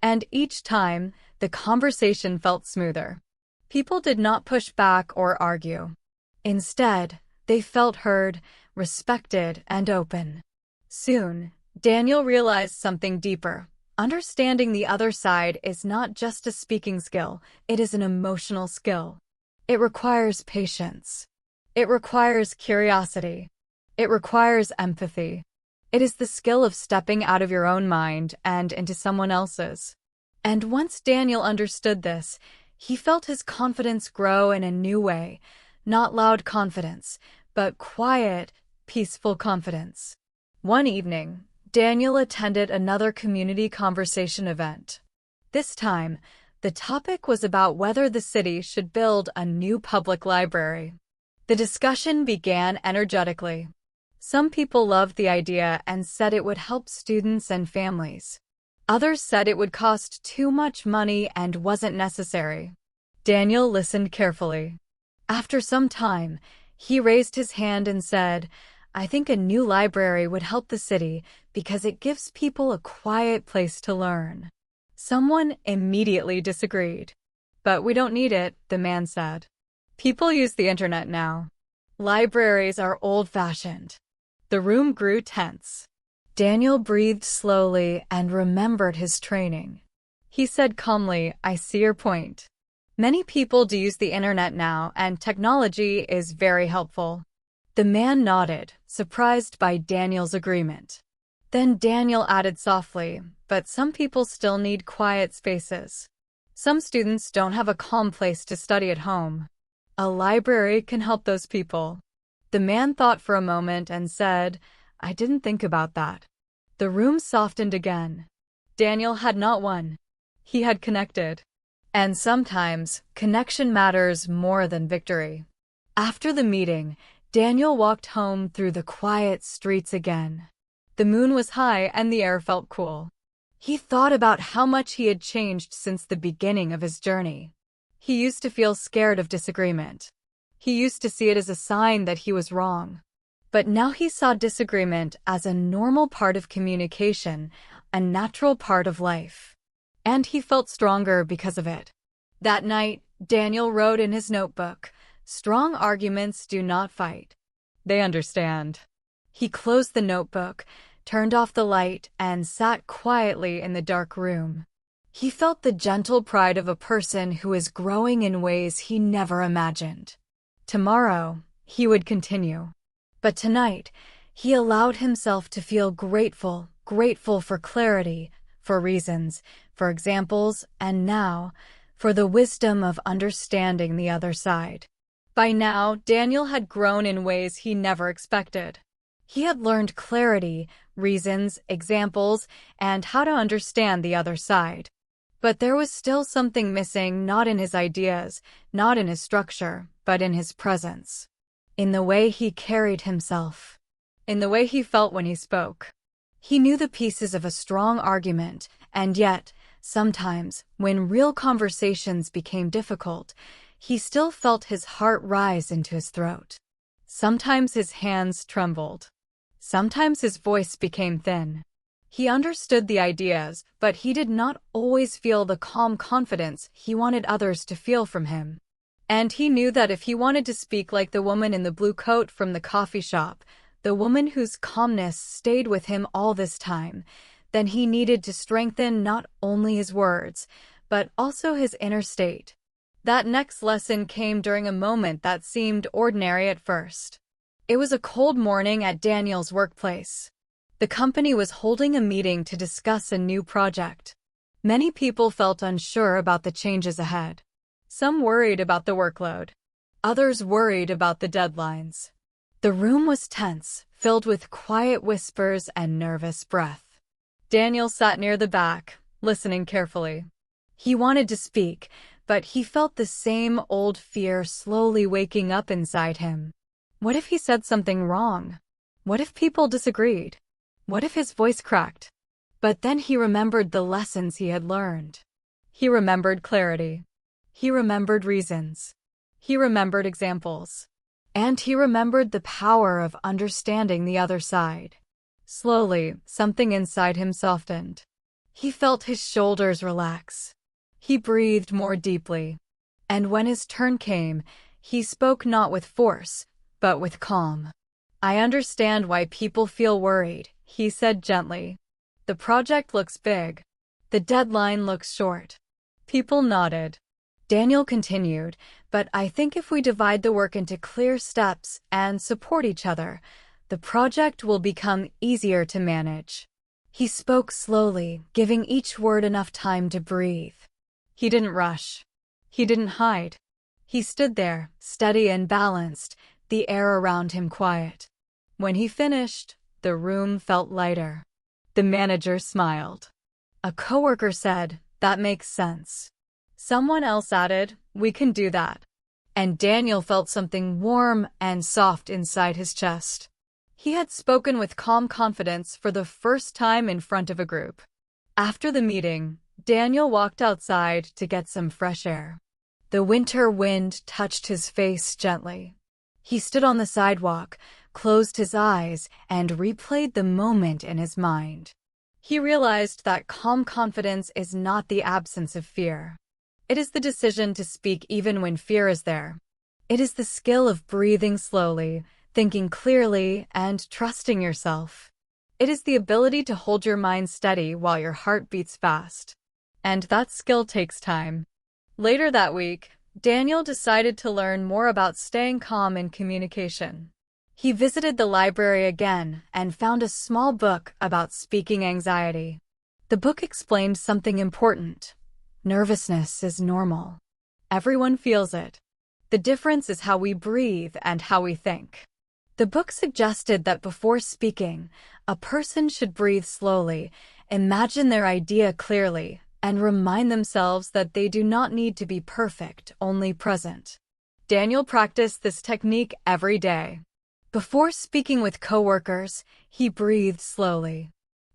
And each time, the conversation felt smoother. People did not push back or argue. Instead, they felt heard, respected, and open. Soon, Daniel realized something deeper. Understanding the other side is not just a speaking skill, it is an emotional skill. It requires patience. It requires curiosity. It requires empathy. It is the skill of stepping out of your own mind and into someone else's. And once Daniel understood this, he felt his confidence grow in a new way. Not loud confidence, but quiet, peaceful confidence. One evening, Daniel attended another community conversation event. This time, the topic was about whether the city should build a new public library. The discussion began energetically. Some people loved the idea and said it would help students and families. Others said it would cost too much money and wasn't necessary. Daniel listened carefully. After some time, he raised his hand and said, "I think a new library would help the city because it gives people a quiet place to learn." Someone immediately disagreed. "But we don't need it," the man said. "People use the internet now. Libraries are old-fashioned." The room grew tense. Daniel breathed slowly and remembered his training. He said calmly, "I see your point. Many people do use the internet now, and technology is very helpful." The man nodded, surprised by Daniel's agreement. Then Daniel added softly, "But some people still need quiet spaces. Some students don't have a calm place to study at home. A library can help those people." The man thought for a moment and said, "I didn't think about that." The room softened again. Daniel had not won. He had connected. And sometimes, connection matters more than victory. After the meeting, Daniel walked home through the quiet streets again. The moon was high and the air felt cool. He thought about how much he had changed since the beginning of his journey. He used to feel scared of disagreement. He used to see it as a sign that he was wrong. But now he saw disagreement as a normal part of communication, a natural part of life. And he felt stronger because of it. That night, Daniel wrote in his notebook, "Strong arguments do not fight. They understand." He closed the notebook, turned off the light, and sat quietly in the dark room. He felt the gentle pride of a person who is growing in ways he never imagined. Tomorrow, he would continue. But tonight, he allowed himself to feel grateful for clarity, for reasons, for examples, and now, for the wisdom of understanding the other side. By now, Daniel had grown in ways he never expected. He had learned clarity, reasons, examples, and how to understand the other side. But there was still something missing, not in his ideas, not in his structure, but in his presence. In the way he carried himself. In the way he felt when he spoke. He knew the pieces of a strong argument, and yet, sometimes, when real conversations became difficult, he still felt his heart rise into his throat. Sometimes his hands trembled. Sometimes his voice became thin. He understood the ideas, but he did not always feel the calm confidence he wanted others to feel from him. And he knew that if he wanted to speak like the woman in the blue coat from the coffee shop, the woman whose calmness stayed with him all this time, then he needed to strengthen not only his words, but also his inner state. That next lesson came during a moment that seemed ordinary at first. It was a cold morning at Daniel's workplace. The company was holding a meeting to discuss a new project. Many people felt unsure about the changes ahead. Some worried about the workload. Others worried about the deadlines. The room was tense, filled with quiet whispers and nervous breath. Daniel sat near the back, listening carefully. He wanted to speak, but he felt the same old fear slowly waking up inside him. What if he said something wrong? What if people disagreed? What if his voice cracked? But then he remembered the lessons he had learned. He remembered clarity. He remembered reasons. He remembered examples. And he remembered the power of understanding the other side. Slowly, something inside him softened. He felt his shoulders relax. He breathed more deeply. And when his turn came, he spoke not with force, but with calm. "I understand why people feel worried," he said gently. "The project looks big. The deadline looks short." People nodded. Daniel continued, "But I think if we divide the work into clear steps and support each other, the project will become easier to manage." He spoke slowly, giving each word enough time to breathe. He didn't rush. He didn't hide. He stood there, steady and balanced, the air around him quiet. When he finished, the room felt lighter. The manager smiled. A coworker said, "That makes sense." Someone else added, "We can do that." And Daniel felt something warm and soft inside his chest. He had spoken with calm confidence for the first time in front of a group. After the meeting, Daniel walked outside to get some fresh air. The winter wind touched his face gently. He stood on the sidewalk, closed his eyes, and replayed the moment in his mind. He realized that calm confidence is not the absence of fear. It is the decision to speak even when fear is there. It is the skill of breathing slowly, thinking clearly, and trusting yourself. It is the ability to hold your mind steady while your heart beats fast. And that skill takes time. Later that week, Daniel decided to learn more about staying calm in communication. He visited the library again and found a small book about speaking anxiety. The book explained something important. Nervousness is normal. Everyone feels it. The difference is how we breathe and how we think. The book suggested that before speaking, a person should breathe slowly, imagine their idea clearly, and remind themselves that they do not need to be perfect, only present. Daniel practiced this technique every day. Before speaking with coworkers, he breathed slowly.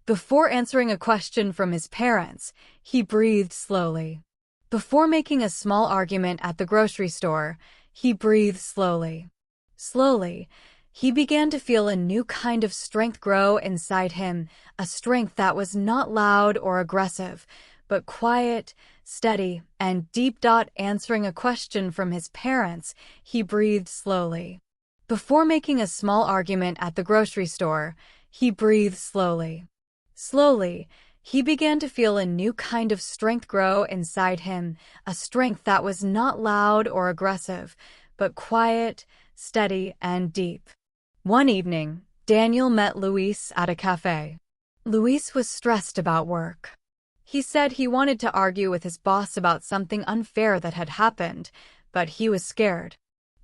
Before answering a question from his parents, he breathed slowly. Before making a small argument at the grocery store, He breathed slowly. Slowly, he began to feel a new kind of strength grow inside him, a strength that was not loud or aggressive, but quiet, steady, and deep. Answering a question from his parents, he breathed slowly. Before making a small argument at the grocery store, he breathed slowly. Slowly, he began to feel a new kind of strength grow inside him, a strength that was not loud or aggressive, but quiet, steady, and deep. One evening, Daniel met Luis at a cafe. Luis was stressed about work. He said he wanted to argue with his boss about something unfair that had happened, but he was scared.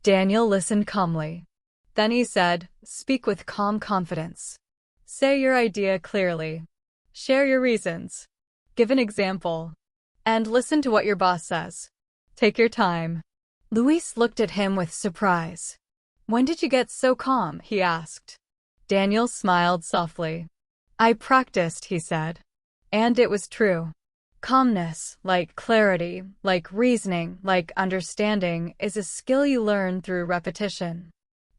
Daniel listened calmly. Then he said, "Speak with calm confidence. Say your idea clearly. Share your reasons. Give an example. And listen to what your boss says. Take your time." Luis looked at him with surprise. "When did you get so calm?" he asked. Daniel smiled softly. "I practiced," he said. And it was true. Calmness, like clarity, like reasoning, like understanding, is a skill you learn through repetition.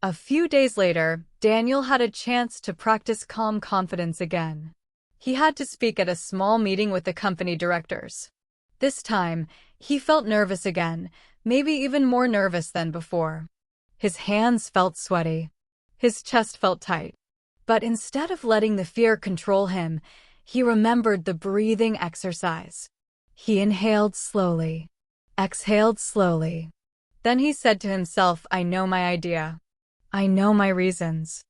A few days later, Daniel had a chance to practice calm confidence again. He had to speak at a small meeting with the company directors. This time, he felt nervous again, maybe even more nervous than before. His hands felt sweaty. His chest felt tight. But instead of letting the fear control him, he remembered the breathing exercise. He inhaled slowly, exhaled slowly. Then he said to himself, "I know my idea. I know my reasons.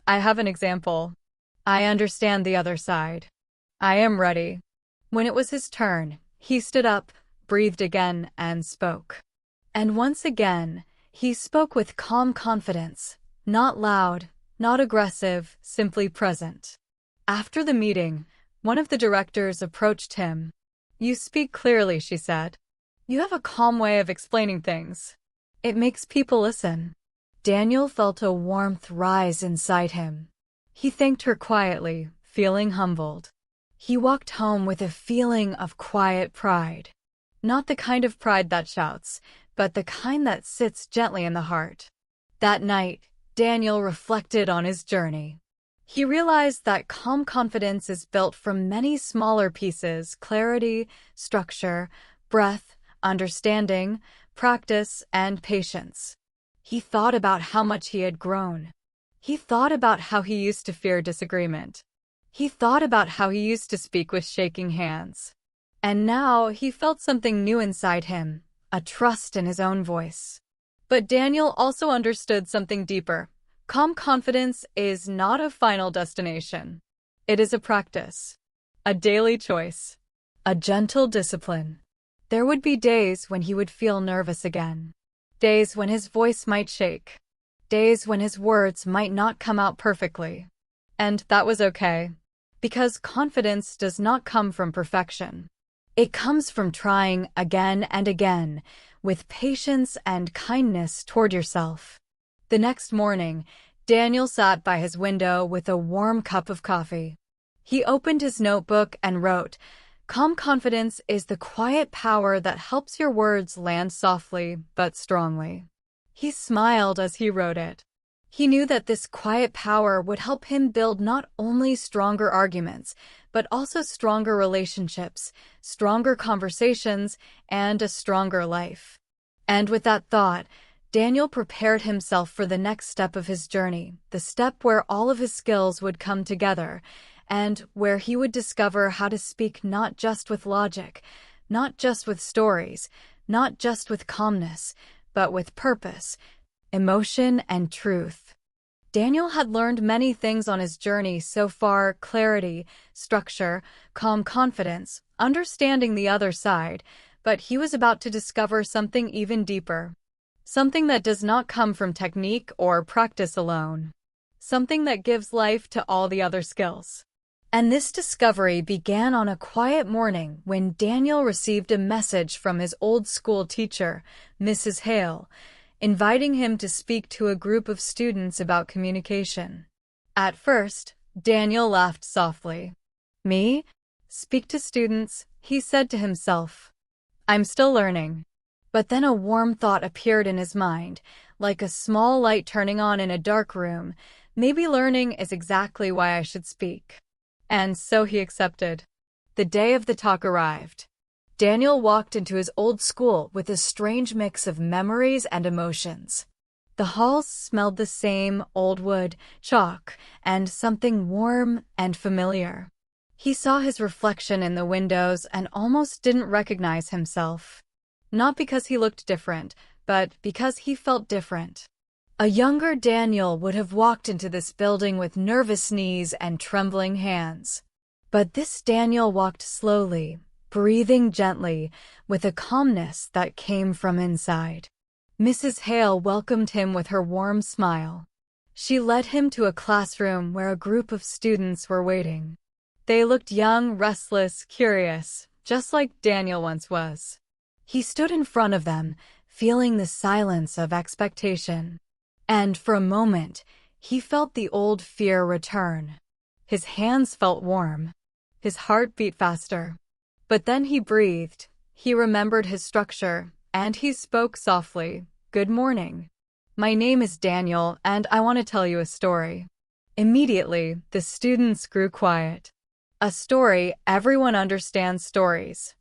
I have an example. I understand the other side. I am ready." When it was his turn, he stood up, breathed again, and spoke. And once again, he spoke with calm confidence, not loud, not aggressive, simply present. After the meeting, one of the directors approached him. "You speak clearly," she said. "You have a calm way of explaining things. It makes people listen." Daniel felt a warmth rise inside him. He thanked her quietly, feeling humbled. He walked home with a feeling of quiet pride. Not the kind of pride that shouts, but the kind that sits gently in the heart. That night, Daniel reflected on his journey. He realized that calm confidence is built from many smaller pieces: clarity, structure, breath, understanding, practice, and patience. He thought about how much he had grown. He thought about how he used to fear disagreement. He thought about how he used to speak with shaking hands. And now he felt something new inside him, a trust in his own voice. But Daniel also understood something deeper. Calm confidence is not a final destination. It is a practice, a daily choice, a gentle discipline. There would be days when he would feel nervous again. Days when his voice might shake. Days when his words might not come out perfectly. And that was okay. Because confidence does not come from perfection. It comes from trying again and again, with patience and kindness toward yourself. The next morning, Daniel sat by his window with a warm cup of coffee. He opened his notebook and wrote, "Calm confidence is the quiet power that helps your words land softly but strongly." He smiled as he wrote it. He knew that this quiet power would help him build not only stronger arguments, but also stronger relationships, stronger conversations, and a stronger life. And with that thought, Daniel prepared himself for the next step of his journey, the step where all of his skills would come together, and where he would discover how to speak not just with logic, not just with stories, not just with calmness, but with purpose, emotion, and truth. Daniel had learned many things on his journey so far: clarity, structure, calm confidence, understanding the other side, but he was about to discover something even deeper. Something that does not come from technique or practice alone. Something that gives life to all the other skills. And this discovery began on a quiet morning when Daniel received a message from his old school teacher, Mrs. Hale, inviting him to speak to a group of students about communication. At first, Daniel laughed softly. "Me? Speak to students?" he said to himself. "I'm still learning." But then a warm thought appeared in his mind, like a small light turning on in a dark room. Maybe learning is exactly why I should speak. And so he accepted. The day of the talk arrived. Daniel walked into his old school with a strange mix of memories and emotions. The halls smelled the same: old wood, chalk, and something warm and familiar. He saw his reflection in the windows and almost didn't recognize himself. Not because he looked different, but because he felt different. A younger Daniel would have walked into this building with nervous knees and trembling hands. But this Daniel walked slowly, breathing gently, with a calmness that came from inside. Mrs. Hale welcomed him with her warm smile. She led him to a classroom where a group of students were waiting. They looked young, restless, curious, just like Daniel once was. He stood in front of them, feeling the silence of expectation. And for a moment, he felt the old fear return. His hands felt warm. His heart beat faster. But then he breathed. He remembered his structure, and he spoke softly. "Good morning. My name is Daniel, and I want to tell you a story." Immediately, the students grew quiet. A story: everyone understands stories.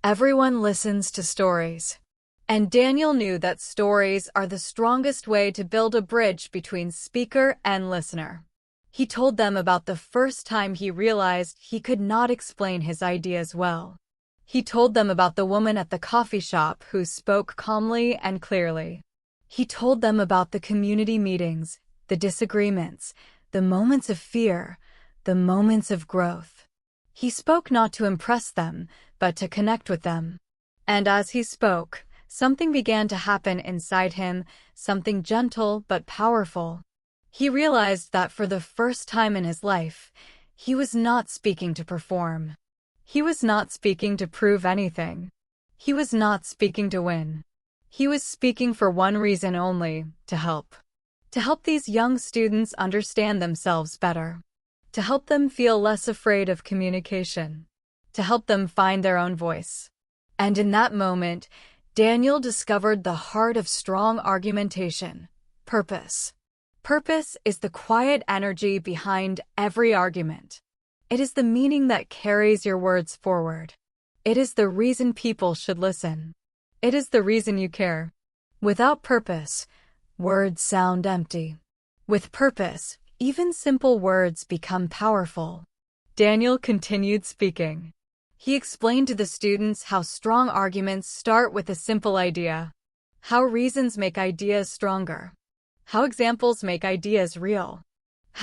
Everyone listens to stories. And Daniel knew that stories are the strongest way to build a bridge between speaker and listener. He told them about the first time he realized he could not explain his ideas well. He told them about the woman at the coffee shop who spoke calmly and clearly. He told them about the community meetings, the disagreements, the moments of fear, the moments of growth. He spoke not to impress them, but to connect with them. And as he spoke, something began to happen inside him, something gentle but powerful. He realized that for the first time in his life, he was not speaking to perform. He was not speaking to prove anything. He was not speaking to win. He was speaking for one reason only: to help. To help these young students understand themselves better. To help them feel less afraid of communication. To help them find their own voice. And in that moment, Daniel discovered the heart of strong argumentation: purpose. Purpose is the quiet energy behind every argument. It is the meaning that carries your words forward. It is the reason people should listen. It is the reason you care. Without purpose, words sound empty. With purpose, even simple words become powerful. Daniel continued speaking. He explained to the students how strong arguments start with a simple idea, how reasons make ideas stronger, how examples make ideas real,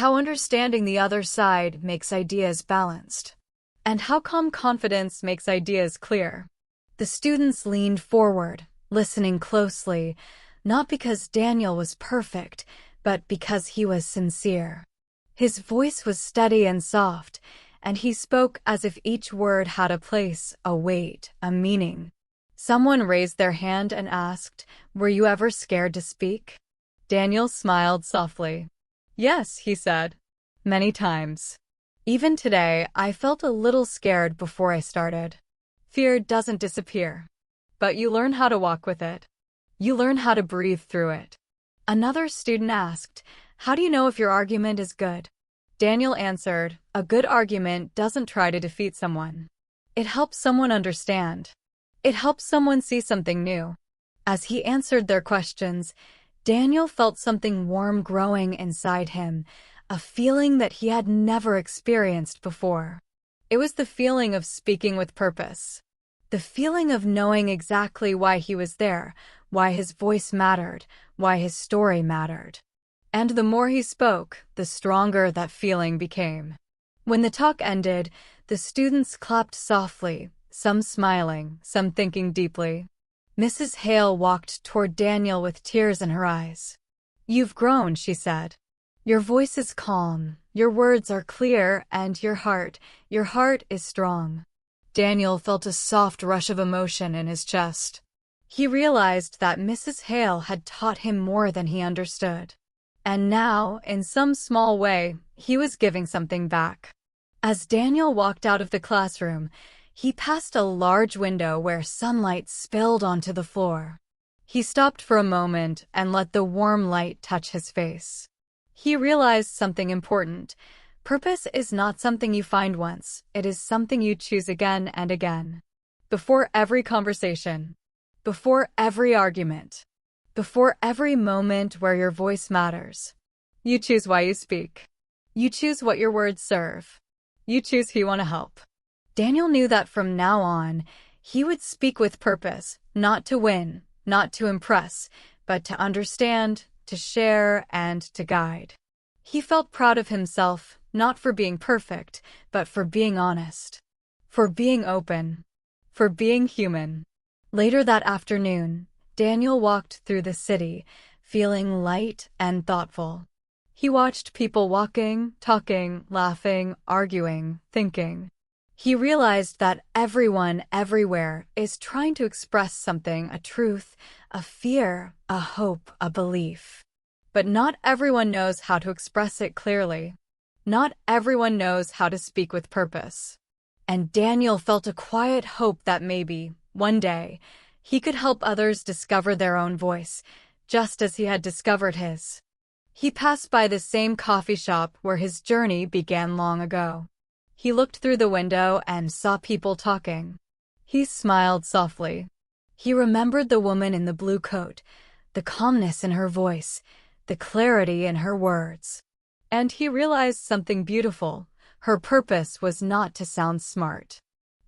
how understanding the other side makes ideas balanced, and how calm confidence makes ideas clear. The students leaned forward, listening closely, not because Daniel was perfect, but because he was sincere. His voice was steady and soft, and he spoke as if each word had a place, a weight, a meaning. Someone raised their hand and asked, "Were you ever scared to speak?" Daniel smiled softly. "Yes," he said. "Many times. Even today, I felt a little scared before I started." Fear doesn't disappear, but you learn how to walk with it. You learn how to breathe through it. Another student asked, "How do you know if your argument is good?" Daniel answered, "A good argument doesn't try to defeat someone. It helps someone understand. It helps someone see something new." As he answered their questions, Daniel felt something warm growing inside him, a feeling that he had never experienced before. It was the feeling of speaking with purpose. The feeling of knowing exactly why he was there, why his voice mattered, why his story mattered. And the more he spoke, the stronger that feeling became. When the talk ended, the students clapped softly, some smiling, some thinking deeply. Mrs. Hale walked toward Daniel with tears in her eyes. "You've grown," she said. "Your voice is calm, your words are clear, and your heart is strong." Daniel felt a soft rush of emotion in his chest. He realized that Mrs. Hale had taught him more than he understood. And now, in some small way, he was giving something back. As Daniel walked out of the classroom, he passed a large window where sunlight spilled onto the floor. He stopped for a moment and let the warm light touch his face. He realized something important. Purpose is not something you find once, it is something you choose again and again. Before every conversation, before every argument, before every moment where your voice matters. You choose why you speak. You choose what your words serve. You choose who you want to help. Daniel knew that from now on, he would speak with purpose, not to win, not to impress, but to understand, to share, and to guide. He felt proud of himself, not for being perfect, but for being honest, for being open, for being human. Later that afternoon, Daniel walked through the city, feeling light and thoughtful. He watched people walking, talking, laughing, arguing, thinking. He realized that everyone, everywhere, is trying to express something, a truth, a fear, a hope, a belief. But not everyone knows how to express it clearly. Not everyone knows how to speak with purpose. And Daniel felt a quiet hope that maybe, one day, he could help others discover their own voice, just as he had discovered his. He passed by the same coffee shop where his journey began long ago. He looked through the window and saw people talking. He smiled softly. He remembered the woman in the blue coat, the calmness in her voice, the clarity in her words. And he realized something beautiful. Her purpose was not to sound smart.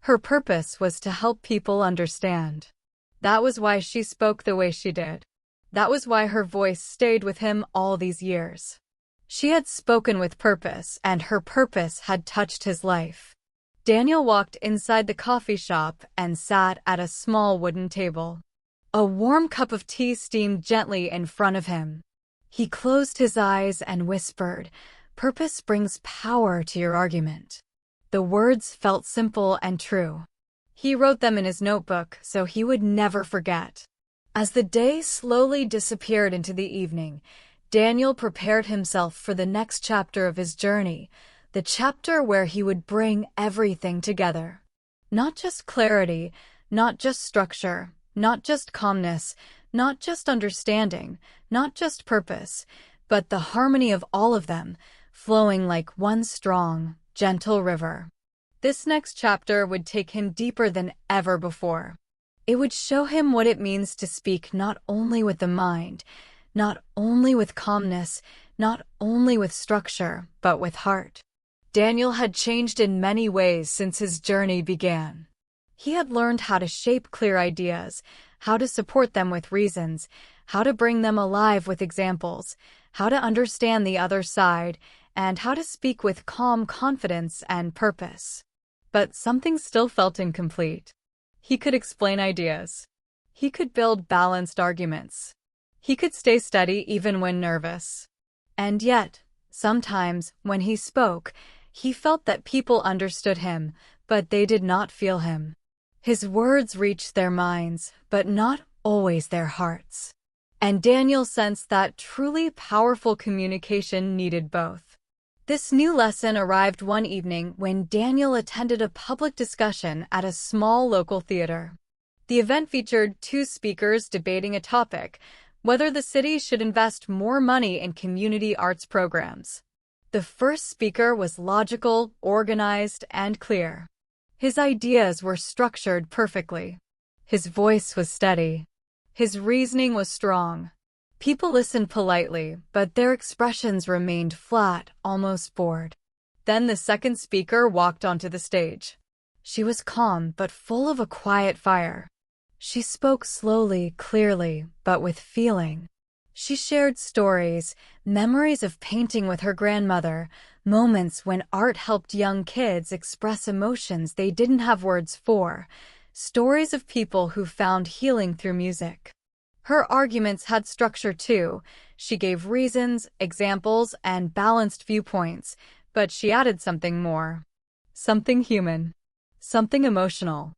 Her purpose was to help people understand. That was why she spoke the way she did. That was why her voice stayed with him all these years. She had spoken with purpose, and her purpose had touched his life. Daniel walked inside the coffee shop and sat at a small wooden table. A warm cup of tea steamed gently in front of him. He closed his eyes and whispered, "Purpose brings power to your argument." The words felt simple and true. He wrote them in his notebook so he would never forget. As the day slowly disappeared into the evening, Daniel prepared himself for the next chapter of his journey, the chapter where he would bring everything together. Not just clarity, not just structure, not just calmness, not just understanding, not just purpose, but the harmony of all of them, flowing like one strong, gentle river. This next chapter would take him deeper than ever before. It would show him what it means to speak not only with the mind, not only with calmness, not only with structure, but with heart. Daniel had changed in many ways since his journey began. He had learned how to shape clear ideas, how to support them with reasons, how to bring them alive with examples, how to understand the other side, and how to speak with calm confidence and purpose. But something still felt incomplete. He could explain ideas. He could build balanced arguments. He could stay steady even when nervous. And yet, sometimes, when he spoke, he felt that people understood him, but they did not feel him. His words reached their minds, but not always their hearts. And Daniel sensed that truly powerful communication needed both. This new lesson arrived one evening when Daniel attended a public discussion at a small local theater. The event featured two speakers debating a topic: whether the city should invest more money in community arts programs. The first speaker was logical, organized, and clear. His ideas were structured perfectly. His voice was steady. His reasoning was strong. People listened politely, but their expressions remained flat, almost bored. Then the second speaker walked onto the stage. She was calm, but full of a quiet fire. She spoke slowly, clearly, but with feeling. She shared stories, memories of painting with her grandmother, moments when art helped young kids express emotions they didn't have words for, stories of people who found healing through music. Her arguments had structure too. She gave reasons, examples, and balanced viewpoints, but she added something more. Something human. Something emotional.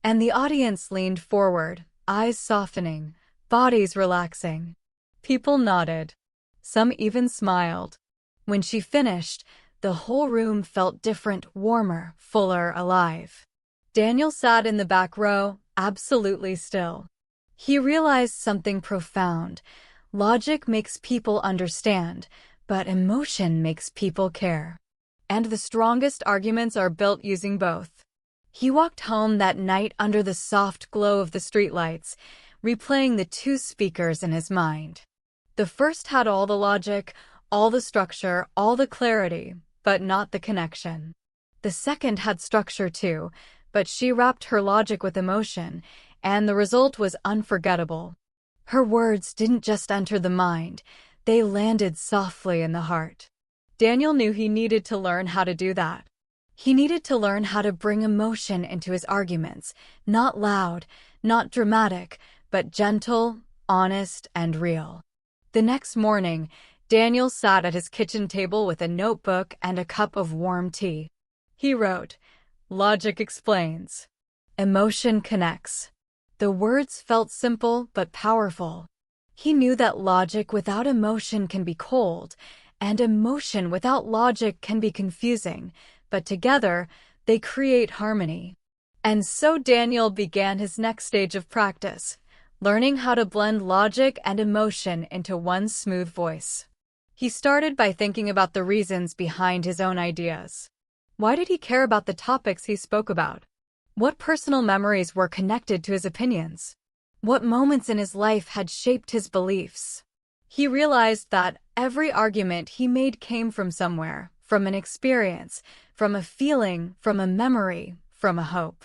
And the audience leaned forward, eyes softening, bodies relaxing. People nodded. Some even smiled. When she finished, the whole room felt different, warmer, fuller, alive. Daniel sat in the back row, absolutely still. He realized something profound. Logic makes people understand, but emotion makes people care. And the strongest arguments are built using both. He walked home that night under the soft glow of the streetlights, replaying the two speakers in his mind. The first had all the logic, all the structure, all the clarity, but not the connection. The second had structure too, but she wrapped her logic with emotion, and the result was unforgettable. Her words didn't just enter the mind, they landed softly in the heart. Daniel knew he needed to learn how to do that. He needed to learn how to bring emotion into his arguments, not loud, not dramatic, but gentle, honest, and real. The next morning, Daniel sat at his kitchen table with a notebook and a cup of warm tea. He wrote, "Logic explains. Emotion connects." The words felt simple but powerful. He knew that logic without emotion can be cold, and emotion without logic can be confusing, but together they create harmony. And so Daniel began his next stage of practice, learning how to blend logic and emotion into one smooth voice. He started by thinking about the reasons behind his own ideas. Why did he care about the topics he spoke about? What personal memories were connected to his opinions? What moments in his life had shaped his beliefs? He realized that every argument he made came from somewhere, from an experience, from a feeling, from a memory, from a hope.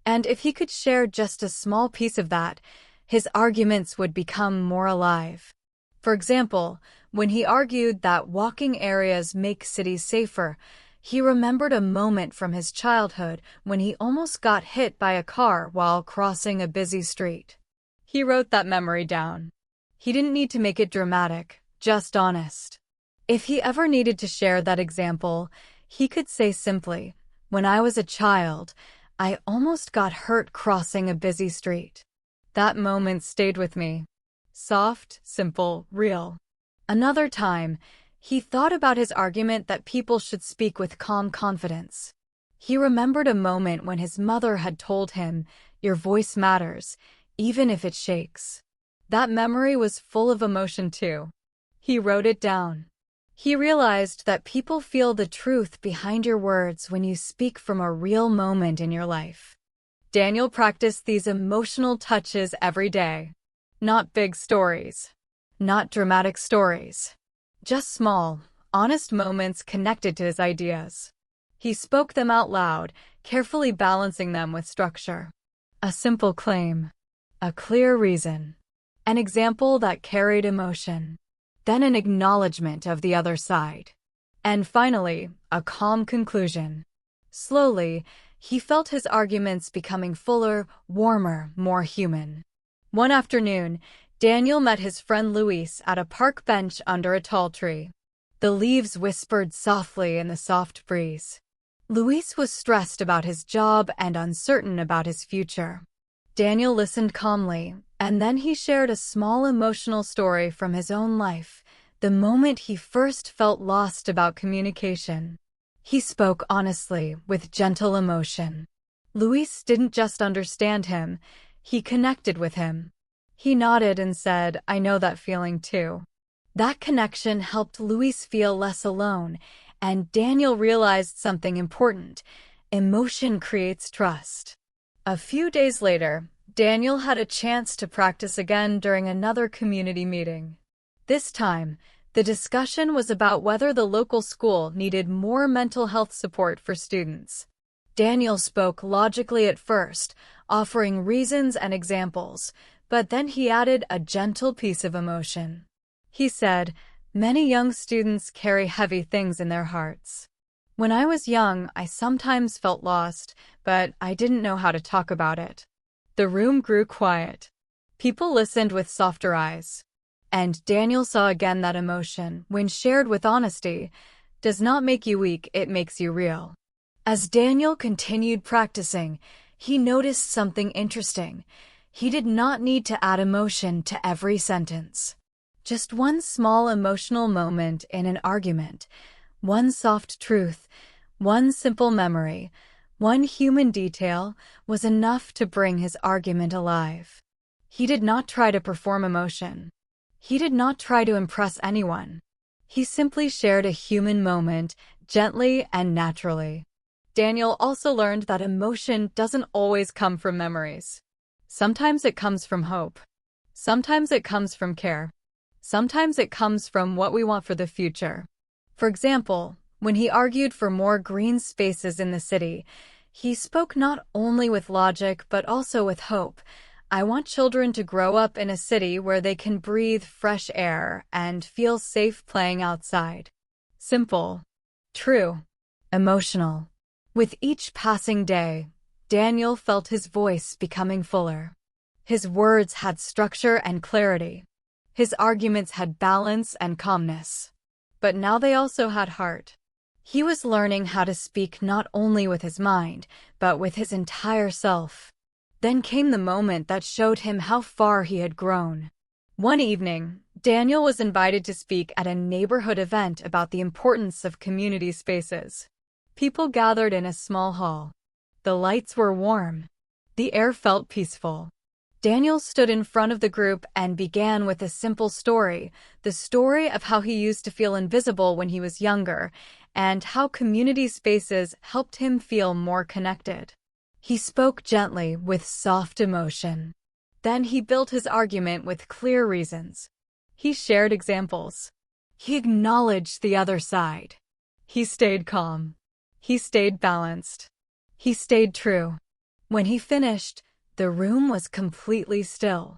And if he could share just a small piece of that, his arguments would become more alive. For example, when he argued that walking areas make cities safer, he remembered a moment from his childhood when he almost got hit by a car while crossing a busy street. He wrote that memory down. He didn't need to make it dramatic, just honest. If he ever needed to share that example, he could say simply, "When I was a child, I almost got hurt crossing a busy street." That moment stayed with me. Soft, simple, real. Another time, he thought about his argument that people should speak with calm confidence. He remembered a moment when his mother had told him, "Your voice matters, even if it shakes." That memory was full of emotion too. He wrote it down. He realized that people feel the truth behind your words when you speak from a real moment in your life. Daniel practiced these emotional touches every day. Not big stories. Not dramatic stories. Just small, honest moments connected to his ideas. He spoke them out loud, carefully balancing them with structure. A simple claim. A clear reason. An example that carried emotion. Then an acknowledgement of the other side. And finally, a calm conclusion. Slowly, he felt his arguments becoming fuller, warmer, more human. One afternoon, Daniel met his friend Luis at a park bench under a tall tree. The leaves whispered softly in the soft breeze. Luis was stressed about his job and uncertain about his future. Daniel listened calmly, and then he shared a small emotional story from his own life, the moment he first felt lost about communication. He spoke honestly, with gentle emotion. Luis didn't just understand him, he connected with him. He nodded and said, "I know that feeling too." That connection helped Luis feel less alone, and Daniel realized something important. Emotion creates trust. A few days later, Daniel had a chance to practice again during another community meeting. This time, the discussion was about whether the local school needed more mental health support for students. Daniel spoke logically at first, offering reasons and examples, but then he added a gentle piece of emotion. He said, "Many young students carry heavy things in their hearts. When I was young, I sometimes felt lost, but I didn't know how to talk about it." The room grew quiet. People listened with softer eyes. And Daniel saw again that emotion, when shared with honesty, does not make you weak, it makes you real. As Daniel continued practicing, he noticed something interesting. He did not need to add emotion to every sentence. Just one small emotional moment in an argument, one soft truth, one simple memory, one human detail was enough to bring his argument alive. He did not try to perform emotion. He did not try to impress anyone. He simply shared a human moment, gently and naturally. Daniel also learned that emotion doesn't always come from memories. Sometimes it comes from hope. Sometimes it comes from care. Sometimes it comes from what we want for the future. For example, when he argued for more green spaces in the city, he spoke not only with logic but also with hope. I want children to grow up in a city where they can breathe fresh air and feel safe playing outside. Simple. True. Emotional. With each passing day, Daniel felt his voice becoming fuller. His words had structure and clarity. His arguments had balance and calmness. But now they also had heart. He was learning how to speak not only with his mind, but with his entire self. Then came the moment that showed him how far he had grown. One evening, Daniel was invited to speak at a neighborhood event about the importance of community spaces. People gathered in a small hall. The lights were warm. The air felt peaceful. Daniel stood in front of the group and began with a simple story, the story of how he used to feel invisible when he was younger, and how community spaces helped him feel more connected. He spoke gently with soft emotion. Then he built his argument with clear reasons. He shared examples. He acknowledged the other side. He stayed calm. He stayed balanced. He stayed true. When he finished, the room was completely still.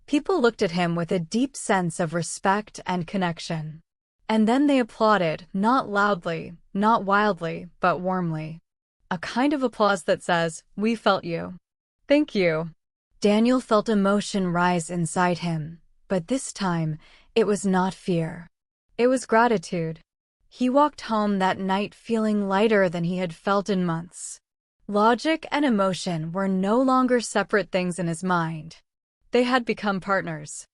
People looked at him with a deep sense of respect and connection. And then they applauded, not loudly, not wildly, but warmly. A kind of applause that says, "We felt you. Thank you." Daniel felt emotion rise inside him, but this time, it was not fear. It was gratitude. He walked home that night feeling lighter than he had felt in months. Logic and emotion were no longer separate things in his mind. They had become partners.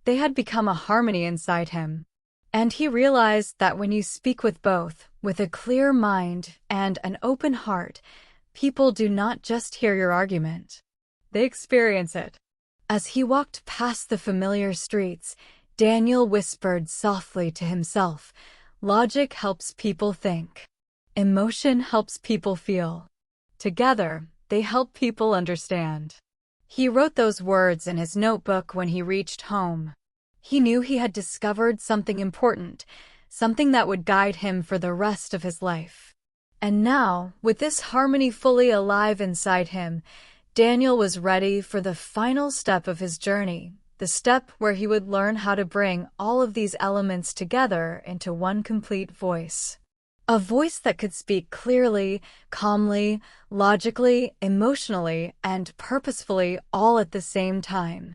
They had become a harmony inside him. And he realized that when you speak with both, with a clear mind and an open heart, people do not just hear your argument. They experience it. As he walked past the familiar streets, Daniel whispered softly to himself, "Logic helps people think. Emotion helps people feel. Together, they help people understand." He wrote those words in his notebook when he reached home. He knew he had discovered something important, something that would guide him for the rest of his life. And now, with this harmony fully alive inside him, Daniel was ready for the final step of his journey, the step where he would learn how to bring all of these elements together into one complete voice. A voice that could speak clearly, calmly, logically, emotionally, and purposefully all at the same time.